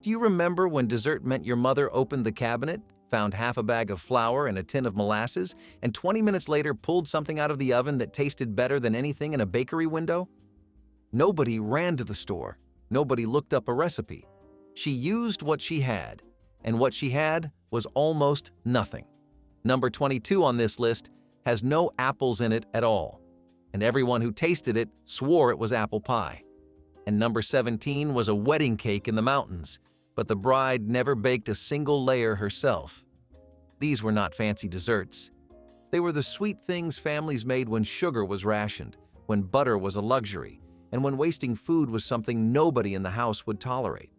Do you remember when dessert meant your mother opened the cabinet, found half a bag of flour and a tin of molasses, and 20 minutes later pulled something out of the oven that tasted better than anything in a bakery window? Nobody ran to the store. Nobody looked up a recipe. She used what she had, and what she had was almost nothing. Number 22 on this list has no apples in it at all, and everyone who tasted it swore it was apple pie. And number 17 was a wedding cake in the mountains, but the bride never baked a single layer herself. These were not fancy desserts. They were the sweet things families made when sugar was rationed, when butter was a luxury, and when wasting food was something nobody in the house would tolerate.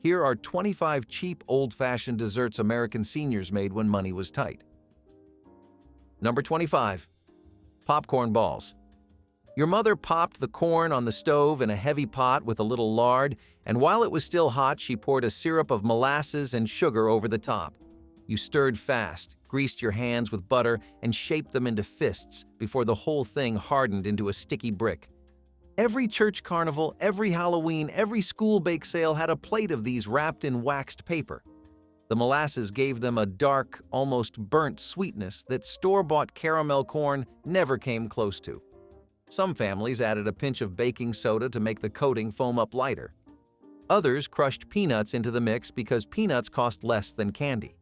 Here are 25 cheap, old-fashioned desserts American seniors made when money was tight. Number 25. Popcorn balls. Your mother popped the corn on the stove in a heavy pot with a little lard, and while it was still hot, she poured a syrup of molasses and sugar over the top. You stirred fast, greased your hands with butter, and shaped them into fists before the whole thing hardened into a sticky brick. Every church carnival, every Halloween, every school bake sale had a plate of these wrapped in waxed paper. The molasses gave them a dark, almost burnt sweetness that store-bought caramel corn never came close to. Some families added a pinch of baking soda to make the coating foam up lighter. Others crushed peanuts into the mix because peanuts cost less than candy.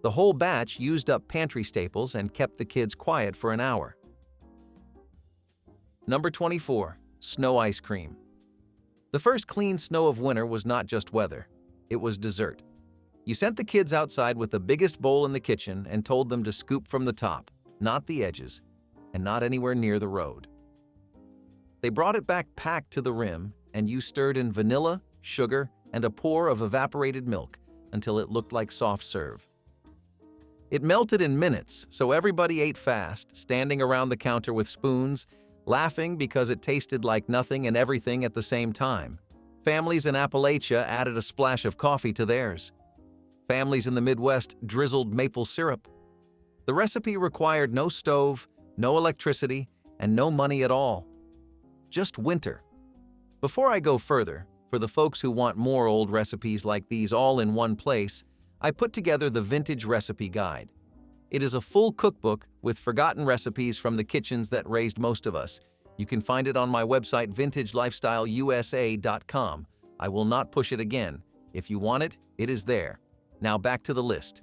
The whole batch used up pantry staples and kept the kids quiet for an hour. Number 24. Snow ice cream. The first clean snow of winter was not just weather, it was dessert. You sent the kids outside with the biggest bowl in the kitchen and told them to scoop from the top, not the edges, and not anywhere near the road. They brought it back packed to the rim, and you stirred in vanilla, sugar, and a pour of evaporated milk until it looked like soft serve. It melted in minutes, so everybody ate fast, standing around the counter with spoons, laughing because it tasted like nothing and everything at the same time. Families in Appalachia added a splash of coffee to theirs. Families in the Midwest drizzled maple syrup. The recipe required no stove, no electricity, and no money at all. Just winter. Before I go further, for the folks who want more old recipes like these all in one place, I put together the Vintage Recipe Guide. It is a full cookbook with forgotten recipes from the kitchens that raised most of us. You can find it on my website, vintagelifestyleusa.com. I will not push it again. If you want it, it is there. Now back to the list.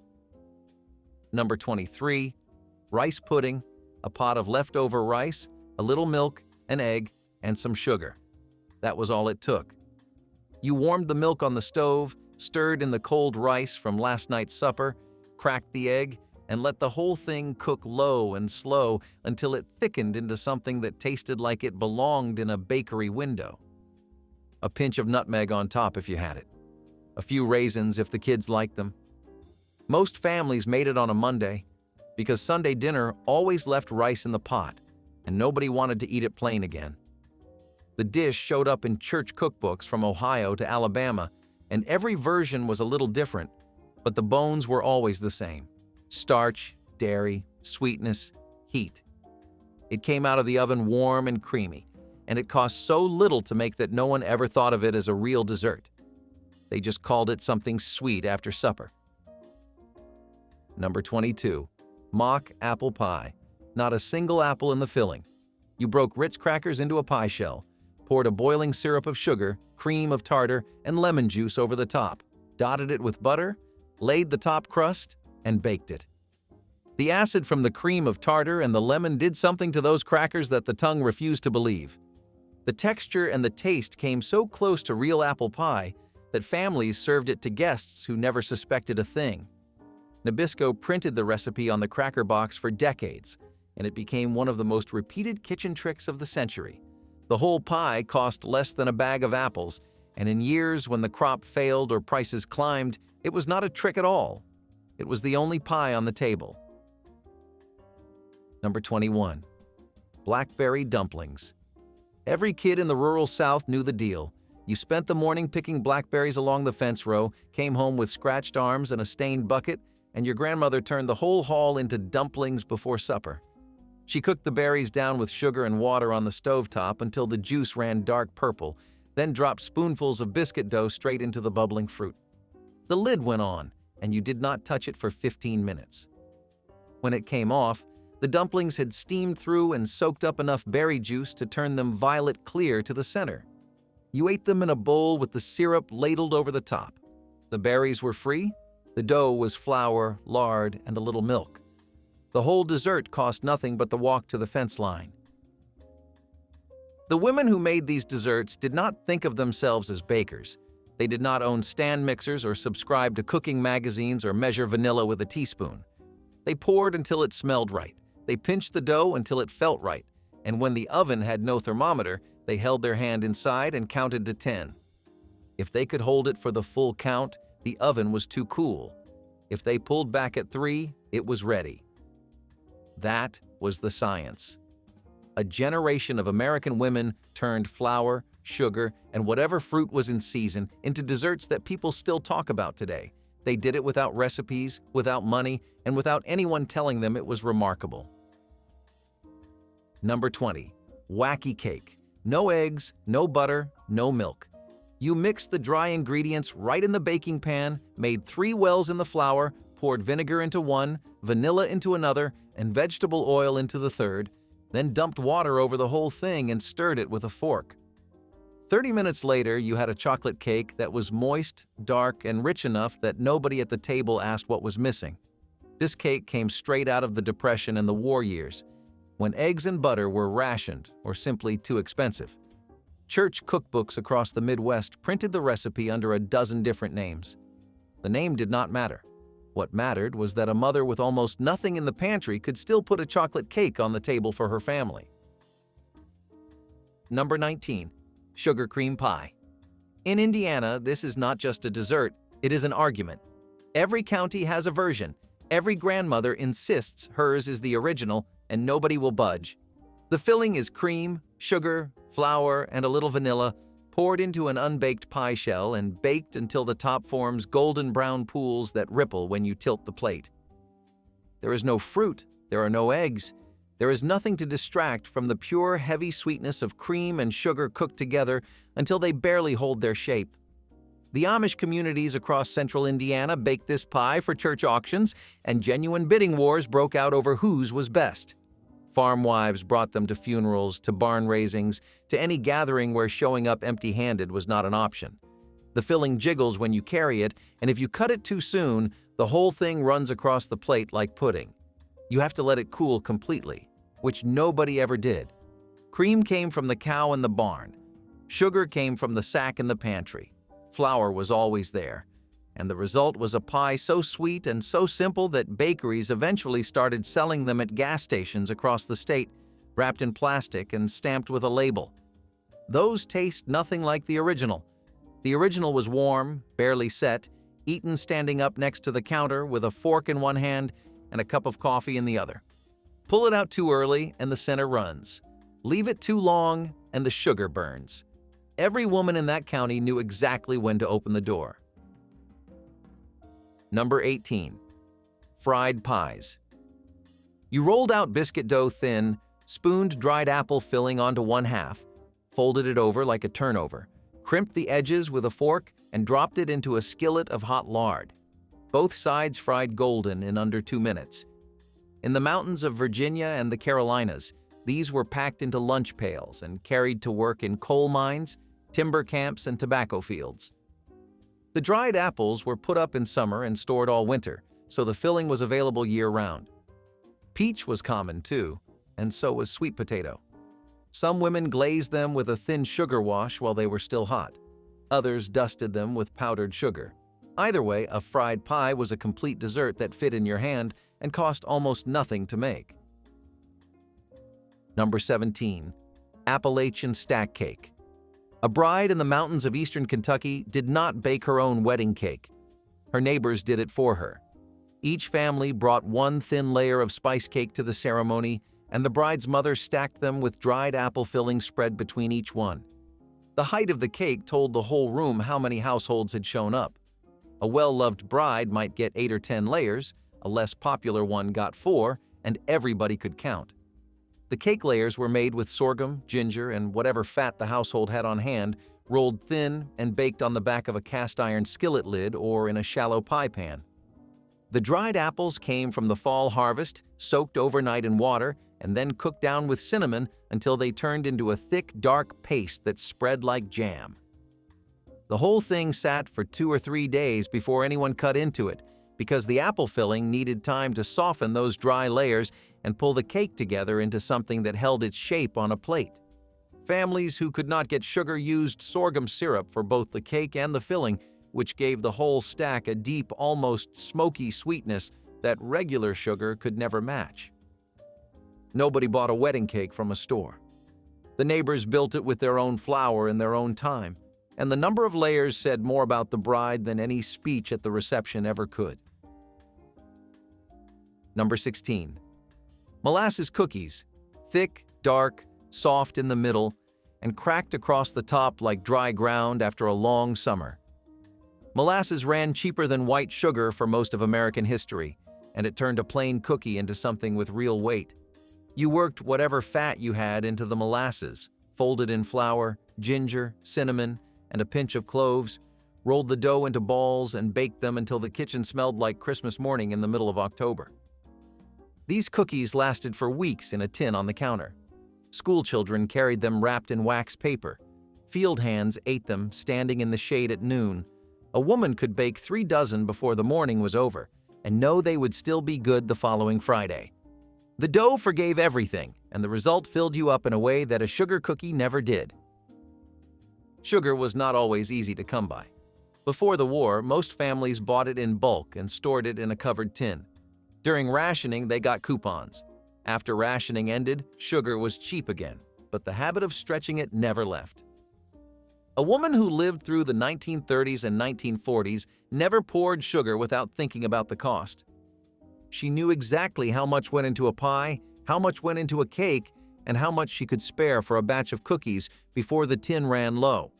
Number 23. Rice pudding, a pot of leftover rice, a little milk, an egg, and some sugar. That was all it took. You warmed the milk on the stove, stirred in the cold rice from last night's supper, cracked the egg, and let the whole thing cook low and slow until it thickened into something that tasted like it belonged in a bakery window. A pinch of nutmeg on top if you had it. A few raisins if the kids liked them. Most families made it on a Monday because Sunday dinner always left rice in the pot, and nobody wanted to eat it plain again. The dish showed up in church cookbooks from Ohio to Alabama, and every version was a little different, but the bones were always the same. Starch, dairy, sweetness, heat. It came out of the oven warm and creamy, and it cost so little to make that no one ever thought of it as a real dessert. They just called it something sweet after supper. Number 22. Mock apple pie. Not a single apple in the filling. You broke Ritz crackers into a pie shell, poured a boiling syrup of sugar, cream of tartar, and lemon juice over the top, dotted it with butter, laid the top crust, and baked it. The acid from the cream of tartar and the lemon did something to those crackers that the tongue refused to believe. The texture and the taste came so close to real apple pie that families served it to guests who never suspected a thing. Nabisco printed the recipe on the cracker box for decades, and it became one of the most repeated kitchen tricks of the century. The whole pie cost less than a bag of apples, and in years when the crop failed or prices climbed, it was not a trick at all. It was the only pie on the table. Number 21. Blackberry dumplings. Every kid in the rural South knew the deal. You spent the morning picking blackberries along the fence row, came home with scratched arms and a stained bucket, and your grandmother turned the whole haul into dumplings before supper. She cooked the berries down with sugar and water on the stovetop until the juice ran dark purple, then dropped spoonfuls of biscuit dough straight into the bubbling fruit. The lid went on, and you did not touch it for 15 minutes. When it came off, the dumplings had steamed through and soaked up enough berry juice to turn them violet clear to the center. You ate them in a bowl with the syrup ladled over the top. The berries were free, the dough was flour, lard, and a little milk. The whole dessert cost nothing but the walk to the fence line. The women who made these desserts did not think of themselves as bakers. They did not own stand mixers or subscribe to cooking magazines or measure vanilla with a teaspoon. They poured until it smelled right. They pinched the dough until it felt right. And when the oven had no thermometer, they held their hand inside and counted to 10. If they could hold it for the full count, the oven was too cool. If they pulled back at 3, it was ready. That was the science. A generation of American women turned flour, sugar, and whatever fruit was in season into desserts that people still talk about today. They did it without recipes, without money, and without anyone telling them it was remarkable. Number 20. Wacky cake. No eggs, no butter, no milk. You mixed the dry ingredients right in the baking pan, made 3 wells in the flour, poured vinegar into one, vanilla into another, and vegetable oil into the third, then dumped water over the whole thing and stirred it with a fork. 30 minutes later, you had a chocolate cake that was moist, dark, and rich enough that nobody at the table asked what was missing. This cake came straight out of the Depression and the war years, when eggs and butter were rationed or simply too expensive. Church cookbooks across the Midwest printed the recipe under a dozen different names. The name did not matter. What mattered was that a mother with almost nothing in the pantry could still put a chocolate cake on the table for her family. Number 19. Sugar cream pie. In Indiana, this is not just a dessert, it is an argument. Every county has a version. Every grandmother insists hers is the original, and nobody will budge. The filling is cream, sugar, flour, and a little vanilla, poured into an unbaked pie shell and baked until the top forms golden brown pools that ripple when you tilt the plate. There is no fruit, there are no eggs. There is nothing to distract from the pure, heavy sweetness of cream and sugar cooked together until they barely hold their shape. The Amish communities across central Indiana baked this pie for church auctions, and genuine bidding wars broke out over whose was best. Farm wives brought them to funerals, to barn raisings, to any gathering where showing up empty-handed was not an option. The filling jiggles when you carry it, and if you cut it too soon, the whole thing runs across the plate like pudding. You have to let it cool completely, which nobody ever did. Cream came from the cow in the barn. Sugar came from the sack in the pantry. Flour was always there. And the result was a pie so sweet and so simple that bakeries eventually started selling them at gas stations across the state, wrapped in plastic and stamped with a label. Those taste nothing like the original. The original was warm, barely set, eaten standing up next to the counter with a fork in one hand and a cup of coffee in the other. Pull it out too early and the center runs. Leave it too long and the sugar burns. Every woman in that county knew exactly when to open the door. Number 18. Fried pies. You rolled out biscuit dough thin, spooned dried apple filling onto one half, folded it over like a turnover, crimped the edges with a fork, and dropped it into a skillet of hot lard. Both sides fried golden in under 2 minutes. In the mountains of Virginia and the Carolinas, these were packed into lunch pails and carried to work in coal mines, timber camps, and tobacco fields. The dried apples were put up in summer and stored all winter, so the filling was available year-round. Peach was common too, and so was sweet potato. Some women glazed them with a thin sugar wash while they were still hot. Others dusted them with powdered sugar. Either way, a fried pie was a complete dessert that fit in your hand and cost almost nothing to make. Number 17. Appalachian stack cake. A bride in the mountains of eastern Kentucky did not bake her own wedding cake. Her neighbors did it for her. Each family brought one thin layer of spice cake to the ceremony, and the bride's mother stacked them with dried apple filling spread between each one. The height of the cake told the whole room how many households had shown up. A well-loved bride might get 8 or 10 layers, a less popular one got 4, and everybody could count. The cake layers were made with sorghum, ginger, and whatever fat the household had on hand, rolled thin and baked on the back of a cast iron skillet lid or in a shallow pie pan. The dried apples came from the fall harvest, soaked overnight in water, and then cooked down with cinnamon until they turned into a thick, dark paste that spread like jam. The whole thing sat for 2 or 3 days before anyone cut into it, because the apple filling needed time to soften those dry layers and pull the cake together into something that held its shape on a plate. Families who could not get sugar used sorghum syrup for both the cake and the filling, which gave the whole stack a deep, almost smoky sweetness that regular sugar could never match. Nobody bought a wedding cake from a store. The neighbors built it with their own flour in their own time, and the number of layers said more about the bride than any speech at the reception ever could. Number 16. Molasses cookies, thick, dark, soft in the middle, and cracked across the top like dry ground after a long summer. Molasses ran cheaper than white sugar for most of American history, and it turned a plain cookie into something with real weight. You worked whatever fat you had into the molasses, folded in flour, ginger, cinnamon, and a pinch of cloves, rolled the dough into balls, and baked them until the kitchen smelled like Christmas morning in the middle of October. These cookies lasted for weeks in a tin on the counter. School children carried them wrapped in wax paper. Field hands ate them standing in the shade at noon. A woman could bake 3 dozen before the morning was over and know they would still be good the following Friday. The dough forgave everything, and the result filled you up in a way that a sugar cookie never did. Sugar was not always easy to come by. Before the war, most families bought it in bulk and stored it in a covered tin. During rationing, they got coupons. After rationing ended, sugar was cheap again, but the habit of stretching it never left. A woman who lived through the 1930s and 1940s never poured sugar without thinking about the cost. She knew exactly how much went into a pie, how much went into a cake, and how much she could spare for a batch of cookies before the tin ran low.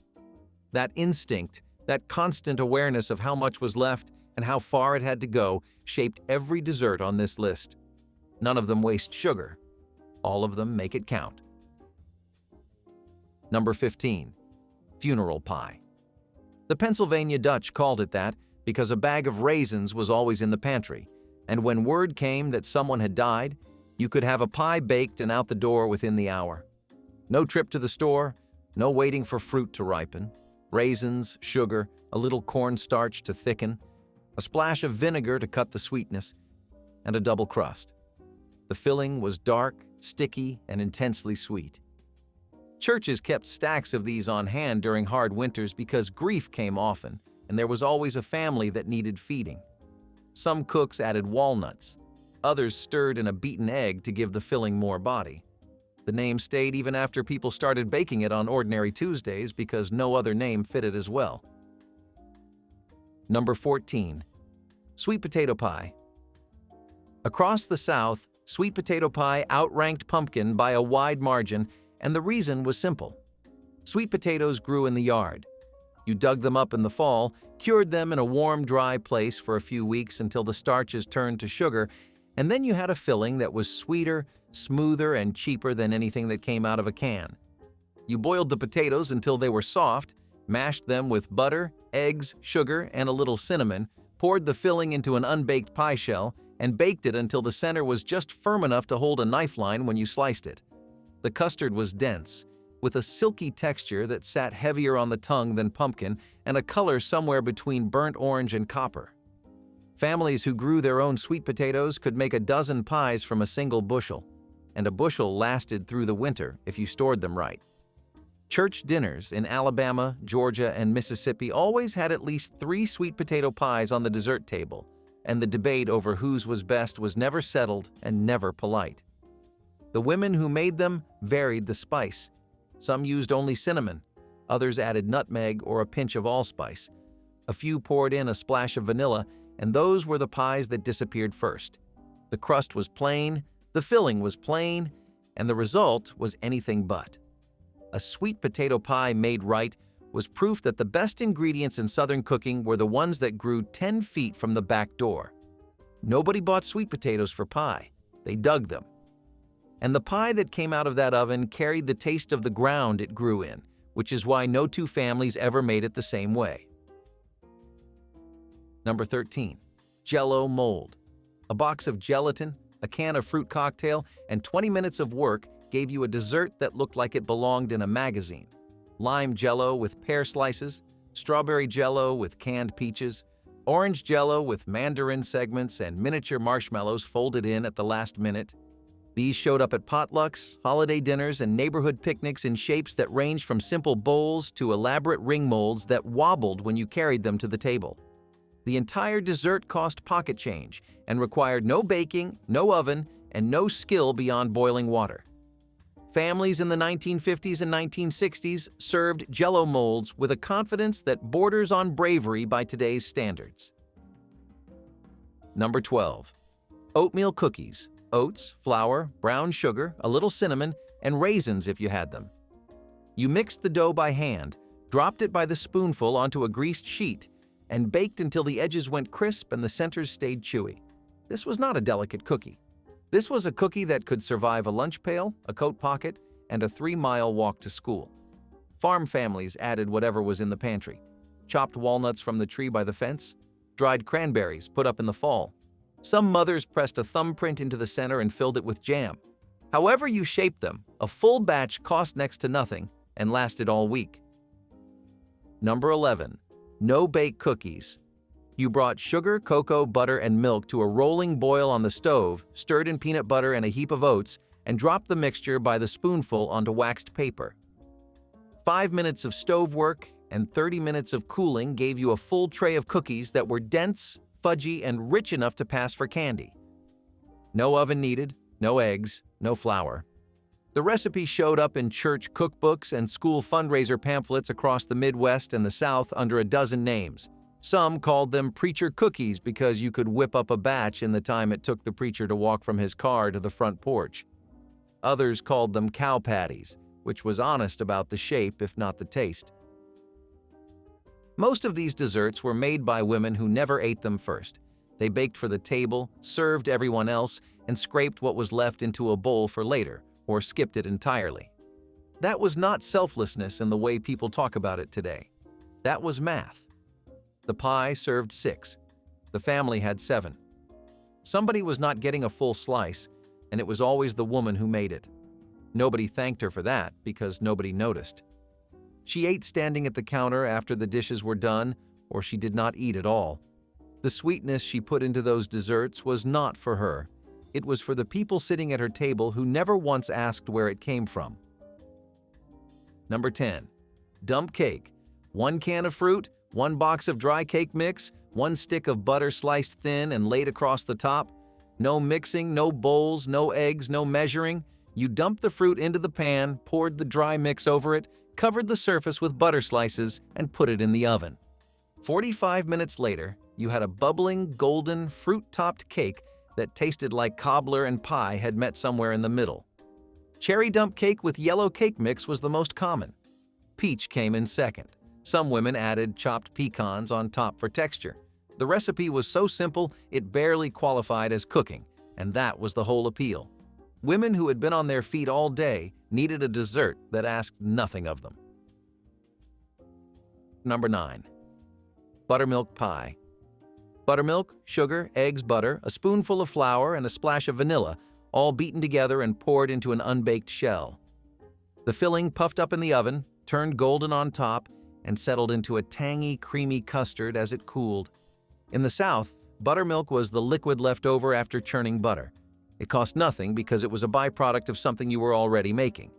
That instinct, that constant awareness of how much was left and how far it had to go, shaped every dessert on this list. None of them waste sugar. All of them make it count. Number 15. Funeral pie. The Pennsylvania Dutch called it that because a bag of raisins was always in the pantry, and when word came that someone had died, you could have a pie baked and out the door within the hour. No trip to the store, no waiting for fruit to ripen. Raisins, sugar, a little cornstarch to thicken, a splash of vinegar to cut the sweetness, and a double crust. The filling was dark, sticky, and intensely sweet. Churches kept stacks of these on hand during hard winters because grief came often, and there was always a family that needed feeding. Some cooks added walnuts. Others stirred in a beaten egg to give the filling more body. The name stayed even after people started baking it on ordinary Tuesdays because no other name fitted as well. Number 14. Sweet potato pie. Across the South, sweet potato pie outranked pumpkin by a wide margin, and the reason was simple. Sweet potatoes grew in the yard. You dug them up in the fall, cured them in a warm, dry place for a few weeks until the starches turned to sugar, and then you had a filling that was sweeter, smoother, and cheaper than anything that came out of a can. You boiled the potatoes until they were soft, mashed them with butter, eggs, sugar, and a little cinnamon, poured the filling into an unbaked pie shell, and baked it until the center was just firm enough to hold a knife line when you sliced it. The custard was dense, with a silky texture that sat heavier on the tongue than pumpkin and a color somewhere between burnt orange and copper. Families who grew their own sweet potatoes could make a dozen pies from a single bushel, and a bushel lasted through the winter if you stored them right. Church dinners in Alabama, Georgia, and Mississippi always had at least 3 sweet potato pies on the dessert table, and the debate over whose was best was never settled and never polite. The women who made them varied the spice. Some used only cinnamon, others added nutmeg or a pinch of allspice. A few poured in a splash of vanilla, and those were the pies that disappeared first. The crust was plain, the filling was plain, and the result was anything but. A sweet potato pie made right was proof that the best ingredients in Southern cooking were the ones that grew 10 feet from the back door. Nobody bought sweet potatoes for pie. They dug them. And the pie that came out of that oven carried the taste of the ground it grew in, which is why no two families ever made it the same way. Number 13. Jell-O mold. A box of gelatin, a can of fruit cocktail, and 20 minutes of work gave you a dessert that looked like it belonged in a magazine. Lime Jell-O with pear slices, strawberry Jell-O with canned peaches, orange Jell-O with mandarin segments and miniature marshmallows folded in at the last minute. These showed up at potlucks, holiday dinners, and neighborhood picnics in shapes that ranged from simple bowls to elaborate ring molds that wobbled when you carried them to the table. The entire dessert cost pocket change and required no baking, no oven, and no skill beyond boiling water. Families in the 1950s and 1960s served Jell-O molds with a confidence that borders on bravery by today's standards. Number 12. Oatmeal cookies. Oats, flour, brown sugar, a little cinnamon, and raisins if you had them. You mixed the dough by hand, dropped it by the spoonful onto a greased sheet, and baked until the edges went crisp and the centers stayed chewy. This was not a delicate cookie. This was a cookie that could survive a lunch pail, a coat pocket, and a 3-mile walk to school. Farm families added whatever was in the pantry. Chopped walnuts from the tree by the fence, dried cranberries put up in the fall. Some mothers pressed a thumbprint into the center and filled it with jam. However you shaped them, a full batch cost next to nothing and lasted all week. Number 11. No-bake cookies. You brought sugar, cocoa, butter, and milk to a rolling boil on the stove, stirred in peanut butter and a heap of oats, and dropped the mixture by the spoonful onto waxed paper. 5 minutes of stove work and 30 minutes of cooling gave you a full tray of cookies that were dense, fudgy, and rich enough to pass for candy. No oven needed, no eggs, no flour. The recipe showed up in church cookbooks and school fundraiser pamphlets across the Midwest and the South under a dozen names. Some called them preacher cookies because you could whip up a batch in the time it took the preacher to walk from his car to the front porch. Others called them cow patties, which was honest about the shape if not the taste. Most of these desserts were made by women who never ate them first. They baked for the table, served everyone else, and scraped what was left into a bowl for later, or skipped it entirely. That was not selflessness in the way people talk about it today. That was math. The pie served 6. The family had 7. Somebody was not getting a full slice, and it was always the woman who made it. Nobody thanked her for that because nobody noticed. She ate standing at the counter after the dishes were done, or she did not eat at all. The sweetness she put into those desserts was not for her. It was for the people sitting at her table who never once asked where it came from. Number 10. Dump cake. 1 can of fruit, 1 box of dry cake mix, 1 stick of butter sliced thin and laid across the top. No mixing, no bowls, no eggs, no measuring. You dumped the fruit into the pan, poured the dry mix over it, covered the surface with butter slices, and put it in the oven. 45 minutes later, you had a bubbling, golden, fruit-topped cake that tasted like cobbler and pie had met somewhere in the middle. Cherry dump cake with yellow cake mix was the most common. Peach came in second. Some women added chopped pecans on top for texture. The recipe was so simple it barely qualified as cooking, and that was the whole appeal. Women who had been on their feet all day needed a dessert that asked nothing of them. Number 9. Buttermilk pie. Buttermilk, sugar, eggs, butter, a spoonful of flour, and a splash of vanilla, all beaten together and poured into an unbaked shell. The filling puffed up in the oven, turned golden on top, and settled into a tangy, creamy custard as it cooled. In the South, buttermilk was the liquid left over after churning butter. It cost nothing because it was a byproduct of something you were already making.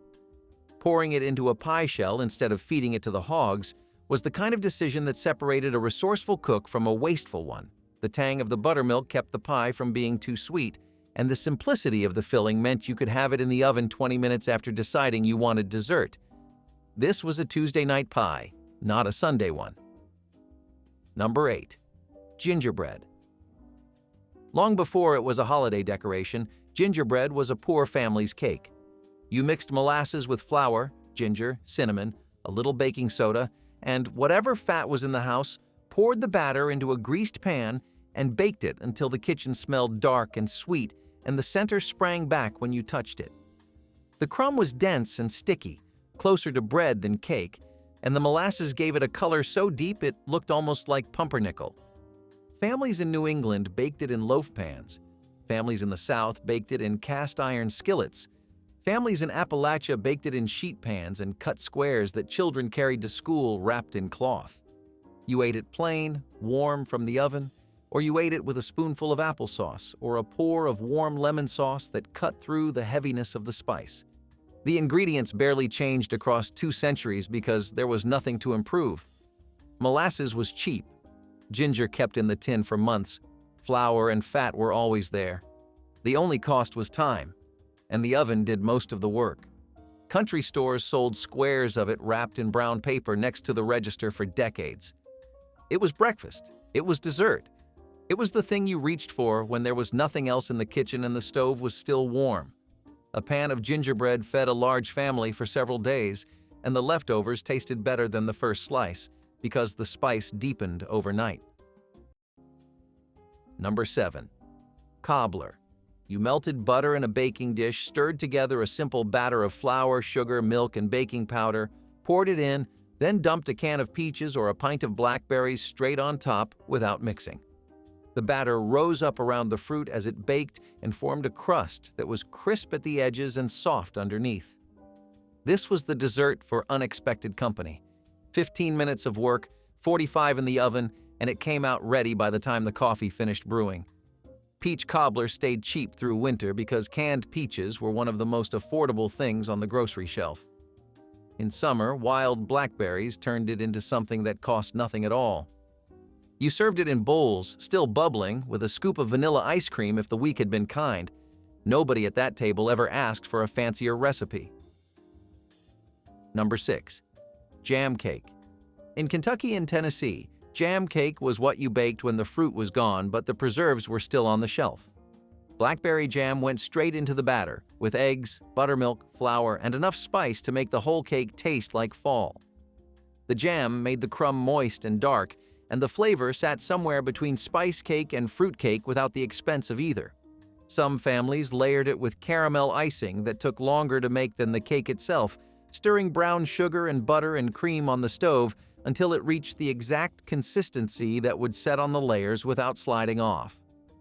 Pouring it into a pie shell instead of feeding it to the hogs was the kind of decision that separated a resourceful cook from a wasteful one. The tang of the buttermilk kept the pie from being too sweet, and the simplicity of the filling meant you could have it in the oven 20 minutes after deciding you wanted dessert. This was a Tuesday night pie, not a Sunday one. Number 8. Gingerbread. Long before it was a holiday decoration, gingerbread was a poor family's cake. You mixed molasses with flour, ginger, cinnamon, a little baking soda, and whatever fat was in the house, poured the batter into a greased pan and baked it until the kitchen smelled dark and sweet and the center sprang back when you touched it. The crumb was dense and sticky, closer to bread than cake, and the molasses gave it a color so deep it looked almost like pumpernickel. Families in New England baked it in loaf pans. Families in the South baked it in cast iron skillets. Families in Appalachia baked it in sheet pans and cut squares that children carried to school wrapped in cloth. You ate it plain, warm from the oven, or you ate it with a spoonful of applesauce or a pour of warm lemon sauce that cut through the heaviness of the spice. The ingredients barely changed across 2 centuries because there was nothing to improve. Molasses was cheap. Ginger kept in the tin for months. Flour and fat were always there. The only cost was time, and the oven did most of the work. Country stores sold squares of it wrapped in brown paper next to the register for decades. It was breakfast. It was dessert. It was the thing you reached for when there was nothing else in the kitchen and the stove was still warm. A pan of gingerbread fed a large family for several days, and the leftovers tasted better than the first slice because the spice deepened overnight. Number 7. Cobbler. You melted butter in a baking dish, stirred together a simple batter of flour, sugar, milk, and baking powder, poured it in, then dumped a can of peaches or a pint of blackberries straight on top without mixing. The batter rose up around the fruit as it baked and formed a crust that was crisp at the edges and soft underneath. This was the dessert for unexpected company. 15 minutes of work, 45 in the oven, and it came out ready by the time the coffee finished brewing. Peach cobbler stayed cheap through winter because canned peaches were one of the most affordable things on the grocery shelf. In summer, wild blackberries turned it into something that cost nothing at all. You served it in bowls, still bubbling, with a scoop of vanilla ice cream if the week had been kind. Nobody at that table ever asked for a fancier recipe. Number 6. Jam cake. In Kentucky and Tennessee, jam cake was what you baked when the fruit was gone but the preserves were still on the shelf. Blackberry jam went straight into the batter, with eggs, buttermilk, flour, and enough spice to make the whole cake taste like fall. The jam made the crumb moist and dark, and the flavor sat somewhere between spice cake and fruit cake without the expense of either. Some families layered it with caramel icing that took longer to make than the cake itself, stirring brown sugar and butter and cream on the stove until it reached the exact consistency that would set on the layers without sliding off.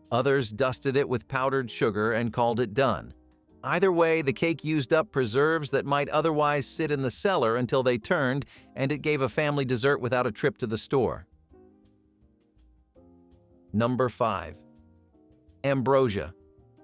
Others dusted it with powdered sugar and called it done. Either way, the cake used up preserves that might otherwise sit in the cellar until they turned, and it gave a family dessert without a trip to the store. Number 5. Ambrosia.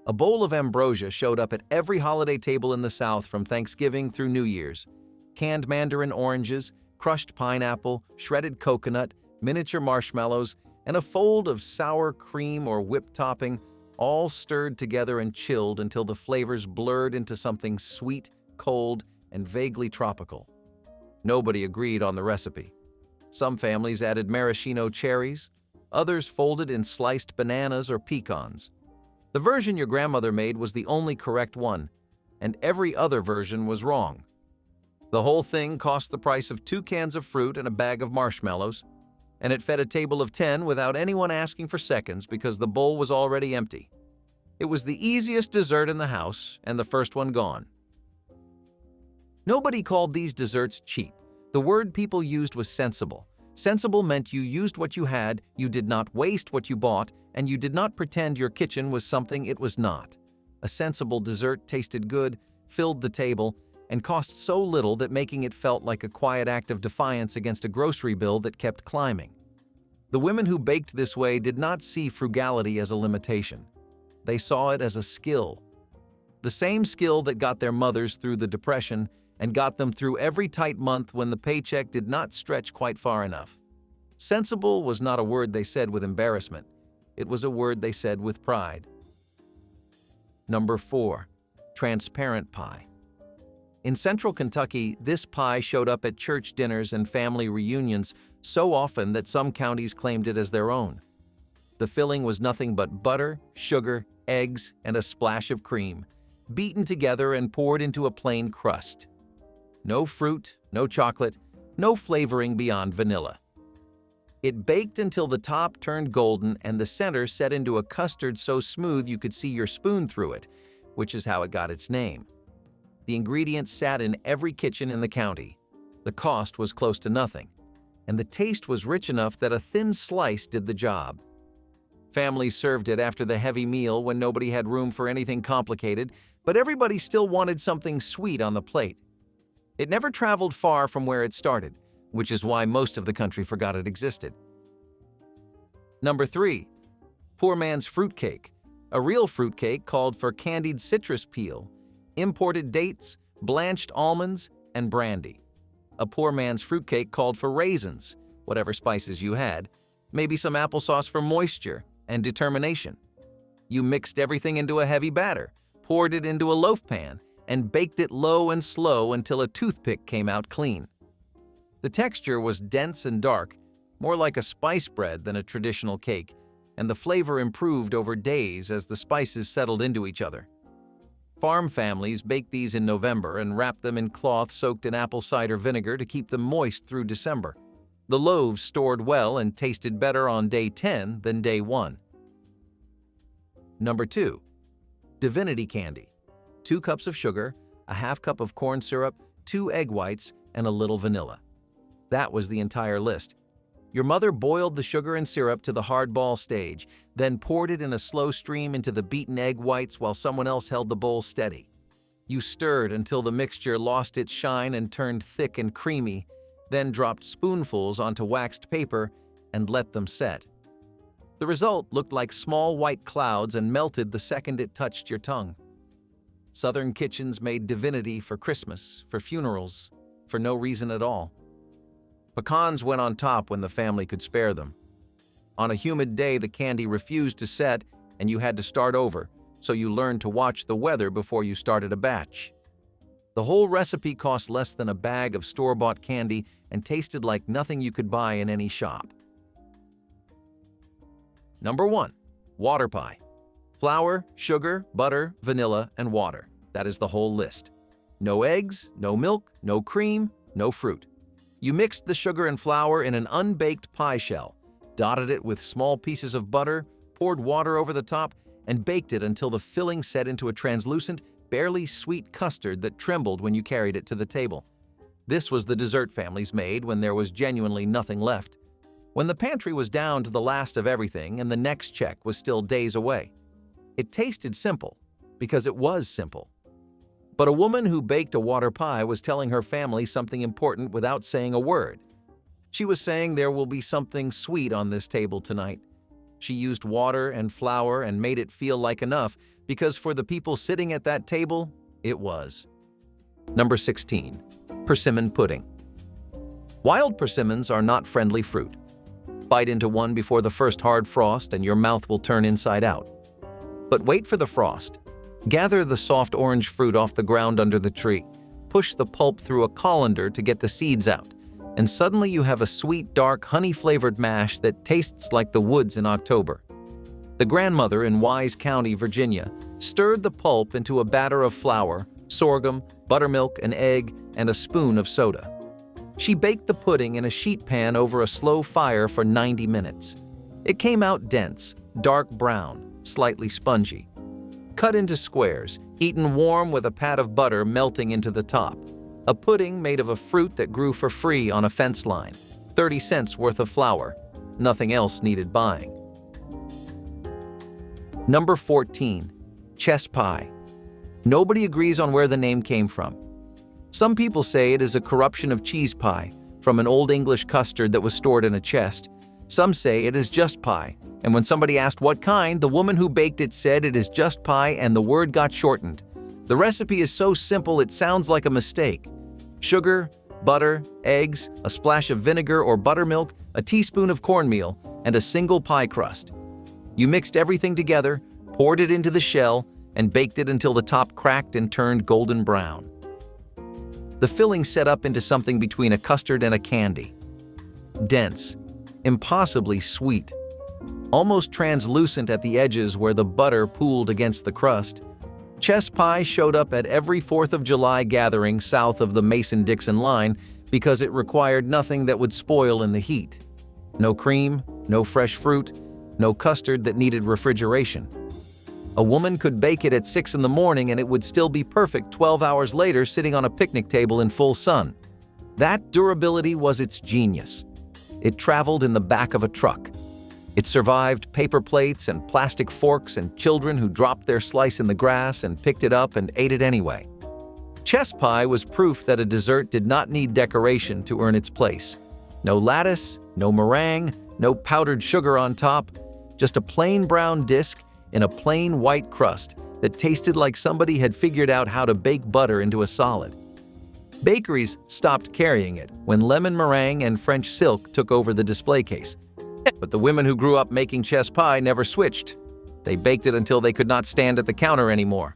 A bowl of ambrosia showed up at every holiday table in the South from Thanksgiving through New Year's. Canned mandarin oranges, crushed pineapple, shredded coconut, miniature marshmallows, and a fold of sour cream or whipped topping, all stirred together and chilled until the flavors blurred into something sweet, cold, and vaguely tropical. Nobody agreed on the recipe. Some families added maraschino cherries, others folded in sliced bananas or pecans. The version your grandmother made was the only correct one, and every other version was wrong. The whole thing cost the price of 2 cans of fruit and a bag of marshmallows, and it fed a table of 10 without anyone asking for seconds because the bowl was already empty. It was the easiest dessert in the house and the first one gone. Nobody called these desserts cheap. The word people used was sensible. Sensible meant you used what you had, you did not waste what you bought, and you did not pretend your kitchen was something it was not. A sensible dessert tasted good, filled the table, and cost so little that making it felt like a quiet act of defiance against a grocery bill that kept climbing. The women who baked this way did not see frugality as a limitation. They saw it as a skill. The same skill that got their mothers through the Depression and got them through every tight month when the paycheck did not stretch quite far enough. Sensible was not a word they said with embarrassment. It was a word they said with pride. Number 4. Transparent pie. In central Kentucky, this pie showed up at church dinners and family reunions so often that some counties claimed it as their own. The filling was nothing but butter, sugar, eggs, and a splash of cream, beaten together and poured into a plain crust. No fruit, no chocolate, no flavoring beyond vanilla. It baked until the top turned golden and the center set into a custard so smooth you could see your spoon through it, which is how it got its name. The ingredients sat in every kitchen in the county. The cost was close to nothing, and the taste was rich enough that a thin slice did the job. Families served it after the heavy meal when nobody had room for anything complicated, but everybody still wanted something sweet on the plate. It never traveled far from where it started, which is why most of the country forgot it existed. Number 3. Poor man's fruitcake. A real fruitcake called for candied citrus peel, imported dates, blanched almonds, and brandy. A poor man's fruitcake called for raisins, whatever spices you had, maybe some applesauce for moisture and determination. You mixed everything into a heavy batter, poured it into a loaf pan, and baked it low and slow until a toothpick came out clean. The texture was dense and dark, more like a spice bread than a traditional cake, and the flavor improved over days as the spices settled into each other. Farm families baked these in November and wrapped them in cloth soaked in apple cider vinegar to keep them moist through December. The loaves stored well and tasted better on day 10 than day 1. Number 2. Divinity candy. 2 cups of sugar, a half cup of corn syrup, 2 egg whites, and a little vanilla. That was the entire list. Your mother boiled the sugar and syrup to the hardball stage, then poured it in a slow stream into the beaten egg whites while someone else held the bowl steady. You stirred until the mixture lost its shine and turned thick and creamy, then dropped spoonfuls onto waxed paper and let them set. The result looked like small white clouds and melted the second it touched your tongue. Southern kitchens made divinity for Christmas, for funerals, for no reason at all. Pecans went on top when the family could spare them. On a humid day, the candy refused to set and you had to start over, so you learned to watch the weather before you started a batch. The whole recipe cost less than a bag of store-bought candy and tasted like nothing you could buy in any shop. Number 1. Water pie. Flour, sugar, butter, vanilla, and water. That is the whole list. No eggs, no milk, no cream, no fruit. You mixed the sugar and flour in an unbaked pie shell, dotted it with small pieces of butter, poured water over the top, and baked it until the filling set into a translucent, barely sweet custard that trembled when you carried it to the table. This was the dessert families made when there was genuinely nothing left. When the pantry was down to the last of everything and the next check was still days away. It tasted simple, because it was simple. But a woman who baked a water pie was telling her family something important without saying a word. She was saying there will be something sweet on this table tonight. She used water and flour and made it feel like enough because for the people sitting at that table, it was. Number 16. Persimmon pudding. Wild persimmons are not friendly fruit. Bite into one before the first hard frost and your mouth will turn inside out. But wait for the frost. Gather the soft orange fruit off the ground under the tree. Push the pulp through a colander to get the seeds out. And suddenly you have a sweet, dark, honey-flavored mash that tastes like the woods in October. The grandmother in Wise County, Virginia, stirred the pulp into a batter of flour, sorghum, buttermilk, an egg, and a spoon of soda. She baked the pudding in a sheet pan over a slow fire for 90 minutes. It came out dense, dark brown, slightly spongy. Cut into squares, eaten warm with a pat of butter melting into the top. A pudding made of a fruit that grew for free on a fence line. 30 cents worth of flour. Nothing else needed buying. Number 14. Chess pie. Nobody agrees on where the name came from. Some people say it is a corruption of cheese pie, from an Old English custard that was stored in a chest. Some say it is just pie, and when somebody asked what kind, the woman who baked it said it is just pie and the word got shortened. The recipe is so simple it sounds like a mistake. Sugar, butter, eggs, a splash of vinegar or buttermilk, a teaspoon of cornmeal, and a single pie crust. You mixed everything together, poured it into the shell, and baked it until the top cracked and turned golden brown. The filling set up into something between a custard and a candy. Dense, impossibly sweet, almost translucent at the edges where the butter pooled against the crust. Chess pie showed up at every 4th of July gathering south of the Mason-Dixon line because it required nothing that would spoil in the heat. No cream, no fresh fruit, no custard that needed refrigeration. A woman could bake it at 6 in the morning and it would still be perfect 12 hours later sitting on a picnic table in full sun. That durability was its genius. It traveled in the back of a truck. It survived paper plates and plastic forks and children who dropped their slice in the grass and picked it up and ate it anyway. Chess pie was proof that a dessert did not need decoration to earn its place. No lattice, no meringue, no powdered sugar on top, just a plain brown disc in a plain white crust that tasted like somebody had figured out how to bake butter into a solid. Bakeries stopped carrying it when lemon meringue and French silk took over the display case. But the women who grew up making chess pie never switched. They baked it until they could not stand at the counter anymore.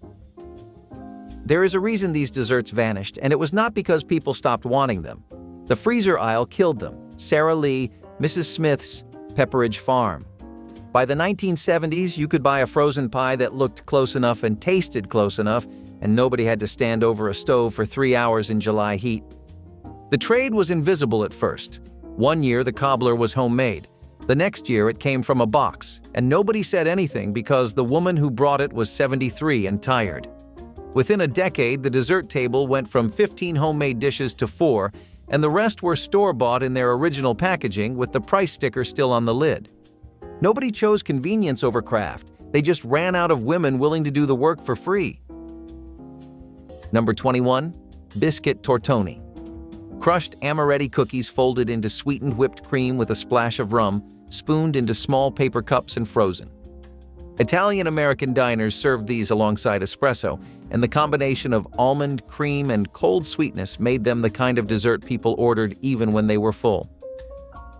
There is a reason these desserts vanished, and it was not because people stopped wanting them. The freezer aisle killed them. Sara Lee, Mrs. Smith's, Pepperidge Farm. By the 1970s, you could buy a frozen pie that looked close enough and tasted close enough, and nobody had to stand over a stove for 3 hours in July heat. The trade was invisible at first. One year, the cobbler was homemade. The next year, it came from a box, and nobody said anything because the woman who brought it was 73 and tired. Within a decade, the dessert table went from 15 homemade dishes to 4, and the rest were store-bought in their original packaging with the price sticker still on the lid. Nobody chose convenience over craft. They just ran out of women willing to do the work for free. Number 21. Biscuit Tortoni. Crushed amaretti cookies folded into sweetened whipped cream with a splash of rum, spooned into small paper cups and frozen. Italian-American diners served these alongside espresso, and the combination of almond, cream, and cold sweetness made them the kind of dessert people ordered even when they were full.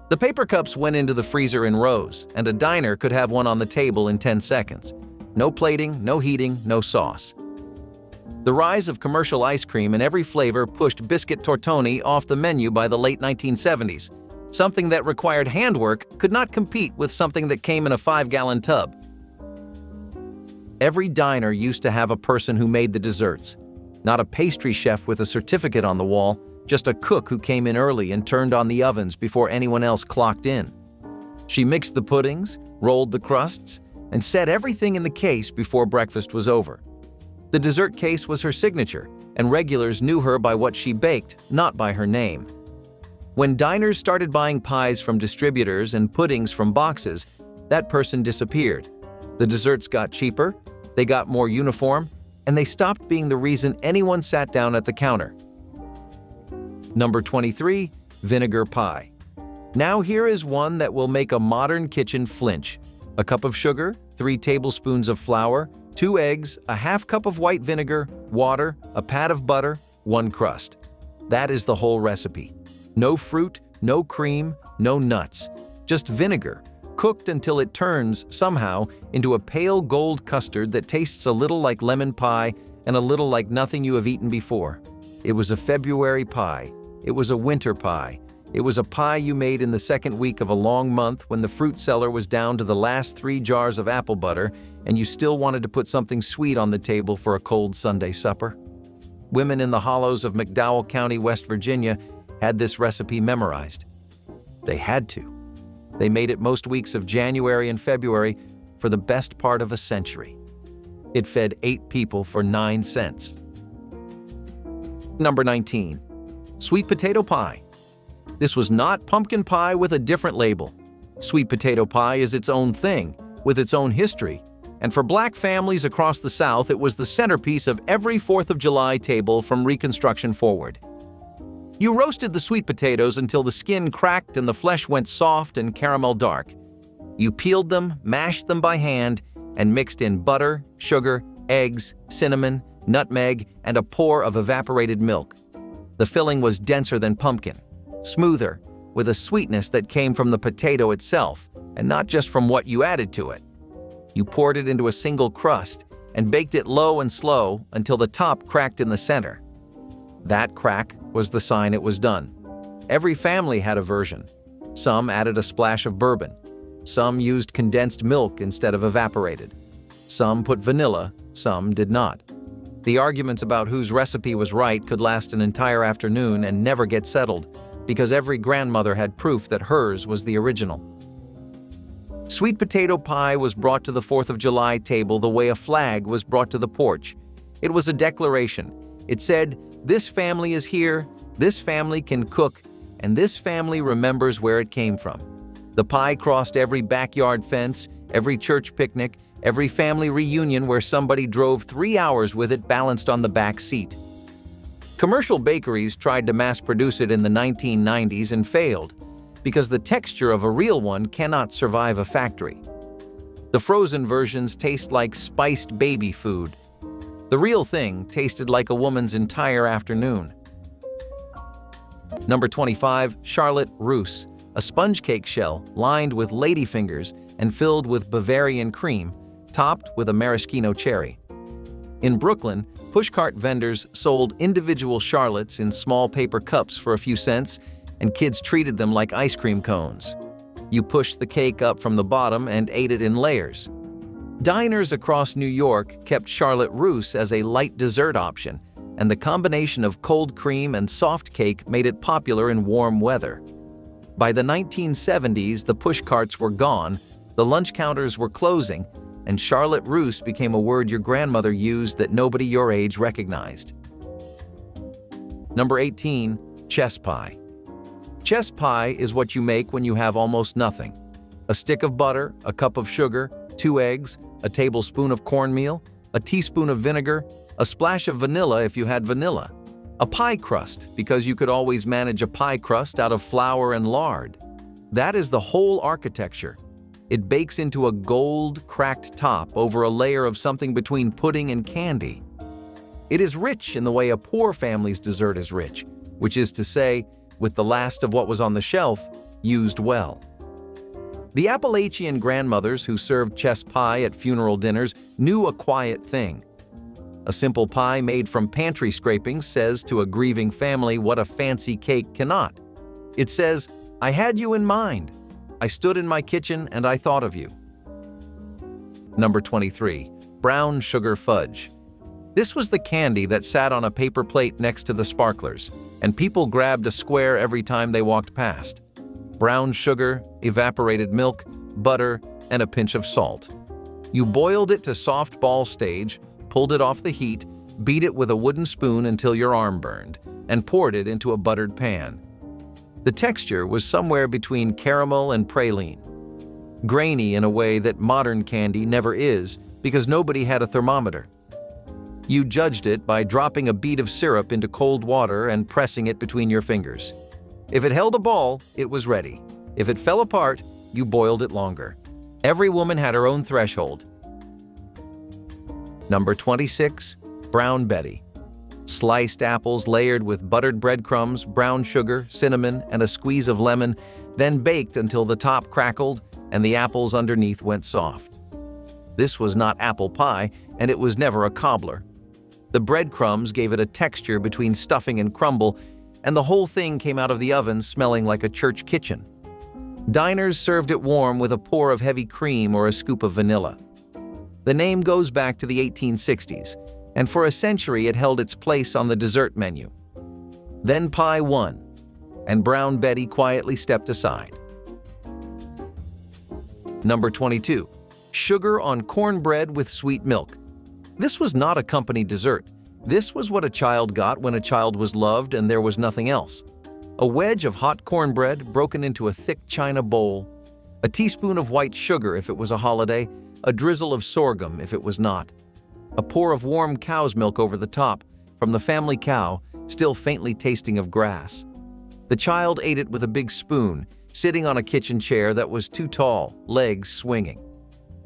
The paper cups went into the freezer in rows, and a diner could have one on the table in 10 seconds. No plating, no heating, no sauce. The rise of commercial ice cream in every flavor pushed biscuit tortoni off the menu by the late 1970s. Something that required handwork could not compete with something that came in a 5-gallon tub. Every diner used to have a person who made the desserts. Not a pastry chef with a certificate on the wall, just a cook who came in early and turned on the ovens before anyone else clocked in. She mixed the puddings, rolled the crusts, and set everything in the case before breakfast was over. The dessert case was her signature, and regulars knew her by what she baked, not by her name. When diners started buying pies from distributors and puddings from boxes, that person disappeared. The desserts got cheaper, they got more uniform, and they stopped being the reason anyone sat down at the counter. Number 23. Vinegar pie. Now here is one that will make a modern kitchen flinch. A cup of sugar, 3 tablespoons of flour, 2 eggs, a half cup of white vinegar, water, a pat of butter, 1 crust. That is the whole recipe. No fruit, no cream, no nuts. Just vinegar, cooked until it turns, somehow, into a pale gold custard that tastes a little like lemon pie and a little like nothing you have eaten before. It was a February pie. It was a winter pie. It was a pie you made in the second week of a long month when the fruit cellar was down to the last 3 jars of apple butter and you still wanted to put something sweet on the table for a cold Sunday supper. Women in the hollows of McDowell County, West Virginia, had this recipe memorized. They had to. They made it most weeks of January and February for the best part of a century. It fed 8 people for 9 cents. Number 19. Sweet potato pie. This was not pumpkin pie with a different label. Sweet potato pie is its own thing, with its own history, and for Black families across the South, it was the centerpiece of every 4th of July table from Reconstruction forward. You roasted the sweet potatoes until the skin cracked and the flesh went soft and caramel dark. You peeled them, mashed them by hand, and mixed in butter, sugar, eggs, cinnamon, nutmeg, and a pour of evaporated milk. The filling was denser than pumpkin, smoother, with a sweetness that came from the potato itself, and not just from what you added to it. You poured it into a single crust and baked it low and slow until the top cracked in the center. That crack was the sign it was done. Every family had a version. Some added a splash of bourbon. Some used condensed milk instead of evaporated. Some put vanilla, some did not. The arguments about whose recipe was right could last an entire afternoon and never get settled, because every grandmother had proof that hers was the original. Sweet potato pie was brought to the 4th of July table the way a flag was brought to the porch. It was a declaration. It said, "This family is here, This family can cook, and this family remembers where it came from. The pie crossed every backyard fence, every church picnic, every family reunion where somebody drove 3 hours with it balanced on the back seat. Commercial bakeries tried to mass-produce it in the 1990s and failed, because the texture of a real one cannot survive a factory. The frozen versions taste like spiced baby food. The real thing tasted like a woman's entire afternoon. Number 25, Charlotte Russe, a sponge cake shell lined with ladyfingers and filled with Bavarian cream, topped with a maraschino cherry. In Brooklyn, pushcart vendors sold individual Charlottes in small paper cups for a few cents, and kids treated them like ice cream cones. You pushed the cake up from the bottom and ate it in layers. Diners across New York kept Charlotte Russe as a light dessert option, and the combination of cold cream and soft cake made it popular in warm weather. By the 1970s, the pushcarts were gone, the lunch counters were closing, and Charlotte Russe became a word your grandmother used that nobody your age recognized. Number 18, chess pie. Chess pie is what you make when you have almost nothing. A stick of butter, a cup of sugar, 2 eggs, a tablespoon of cornmeal, a teaspoon of vinegar, a splash of vanilla if you had vanilla, a pie crust because you could always manage a pie crust out of flour and lard. That is the whole architecture. It bakes into a gold, cracked top over a layer of something between pudding and candy. It is rich in the way a poor family's dessert is rich, which is to say, with the last of what was on the shelf used well. The Appalachian grandmothers who served chess pie at funeral dinners knew a quiet thing. A simple pie made from pantry scrapings says to a grieving family what a fancy cake cannot. It says, "I had you in mind. I stood in my kitchen and I thought of you." Number 23, brown sugar fudge. This was the candy that sat on a paper plate next to the sparklers, and people grabbed a square every time they walked past. Brown sugar, evaporated milk, butter, and a pinch of salt. You boiled it to soft ball stage, pulled it off the heat, beat it with a wooden spoon until your arm burned, and poured it into a buttered pan. The texture was somewhere between caramel and praline. Grainy in a way that modern candy never is because nobody had a thermometer. You judged it by dropping a bead of syrup into cold water and pressing it between your fingers. If it held a ball, it was ready. If it fell apart, you boiled it longer. Every woman had her own threshold. Number 26, Brown Betty. Sliced apples layered with buttered breadcrumbs, brown sugar, cinnamon, and a squeeze of lemon, then baked until the top crackled and the apples underneath went soft. This was not apple pie, and it was never a cobbler. The breadcrumbs gave it a texture between stuffing and crumble, and the whole thing came out of the oven smelling like a church kitchen. Diners served it warm with a pour of heavy cream or a scoop of vanilla. The name goes back to the 1860s, and for a century it held its place on the dessert menu. Then pie won, and Brown Betty quietly stepped aside. Number 22, sugar on cornbread with sweet milk. This was not a company dessert. This was what a child got when a child was loved and there was nothing else. A wedge of hot cornbread broken into a thick china bowl, a teaspoon of white sugar if it was a holiday, a drizzle of sorghum if it was not, a pour of warm cow's milk over the top, from the family cow, still faintly tasting of grass. The child ate it with a big spoon, sitting on a kitchen chair that was too tall, legs swinging.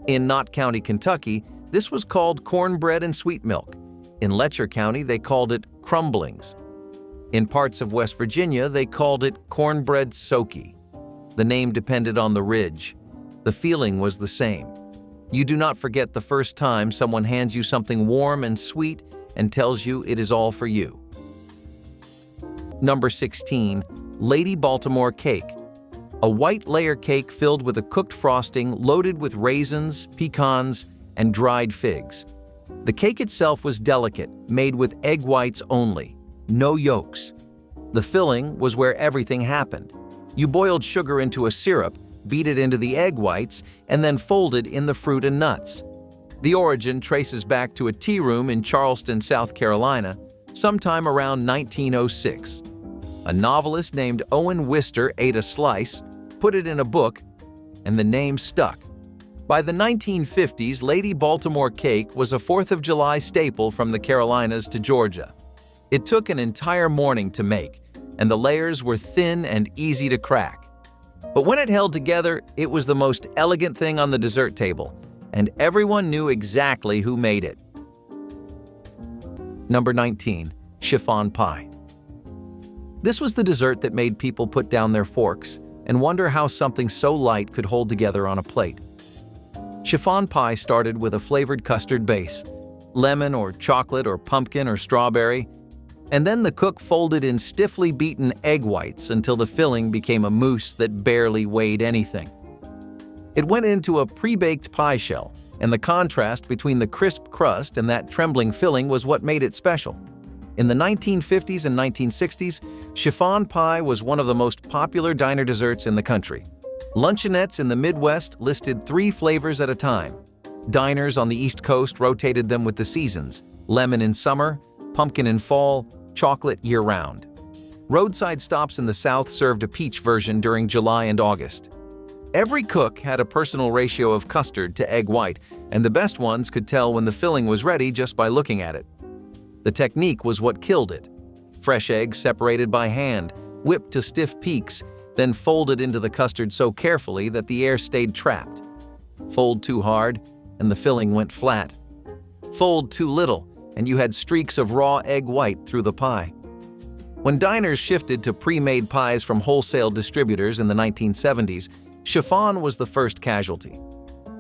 In Knott County, Kentucky, this was called cornbread and sweet milk. In Letcher County, they called it crumblings. In parts of West Virginia, they called it cornbread soakey. The name depended on the ridge. The feeling was the same. You do not forget the first time someone hands you something warm and sweet and tells you it is all for you. Number 16, Lady Baltimore cake. A white layer cake filled with a cooked frosting loaded with raisins, pecans, and dried figs. The cake itself was delicate, made with egg whites only, no yolks. The filling was where everything happened. You boiled sugar into a syrup, beat it into the egg whites, and then folded in the fruit and nuts. The origin traces back to a tea room in Charleston, South Carolina, sometime around 1906. A novelist named Owen Wister ate a slice, put it in a book, and the name stuck. By the 1950s, Lady Baltimore cake was a 4th of July staple from the Carolinas to Georgia. It took an entire morning to make, and the layers were thin and easy to crack. But when it held together, it was the most elegant thing on the dessert table, and everyone knew exactly who made it. Number 19. Chiffon pie. This was the dessert that made people put down their forks and wonder how something so light could hold together on a plate. Chiffon pie started with a flavored custard base, lemon or chocolate or pumpkin or strawberry, and then the cook folded in stiffly beaten egg whites until the filling became a mousse that barely weighed anything. It went into a pre-baked pie shell, and the contrast between the crisp crust and that trembling filling was what made it special. In the 1950s and 1960s, chiffon pie was one of the most popular diner desserts in the country. Luncheonettes in the Midwest listed 3 flavors at a time. Diners on the East Coast rotated them with the seasons: lemon in summer, pumpkin in fall, chocolate year-round. Roadside stops in the South served a peach version during July and August. Every cook had a personal ratio of custard to egg white, and the best ones could tell when the filling was ready just by looking at it. The technique was what killed it. Fresh eggs separated by hand, whipped to stiff peaks, then folded into the custard so carefully that the air stayed trapped. Fold too hard, and the filling went flat. Fold too little, and you had streaks of raw egg white through the pie. When diners shifted to pre-made pies from wholesale distributors in the 1970s, chiffon was the first casualty.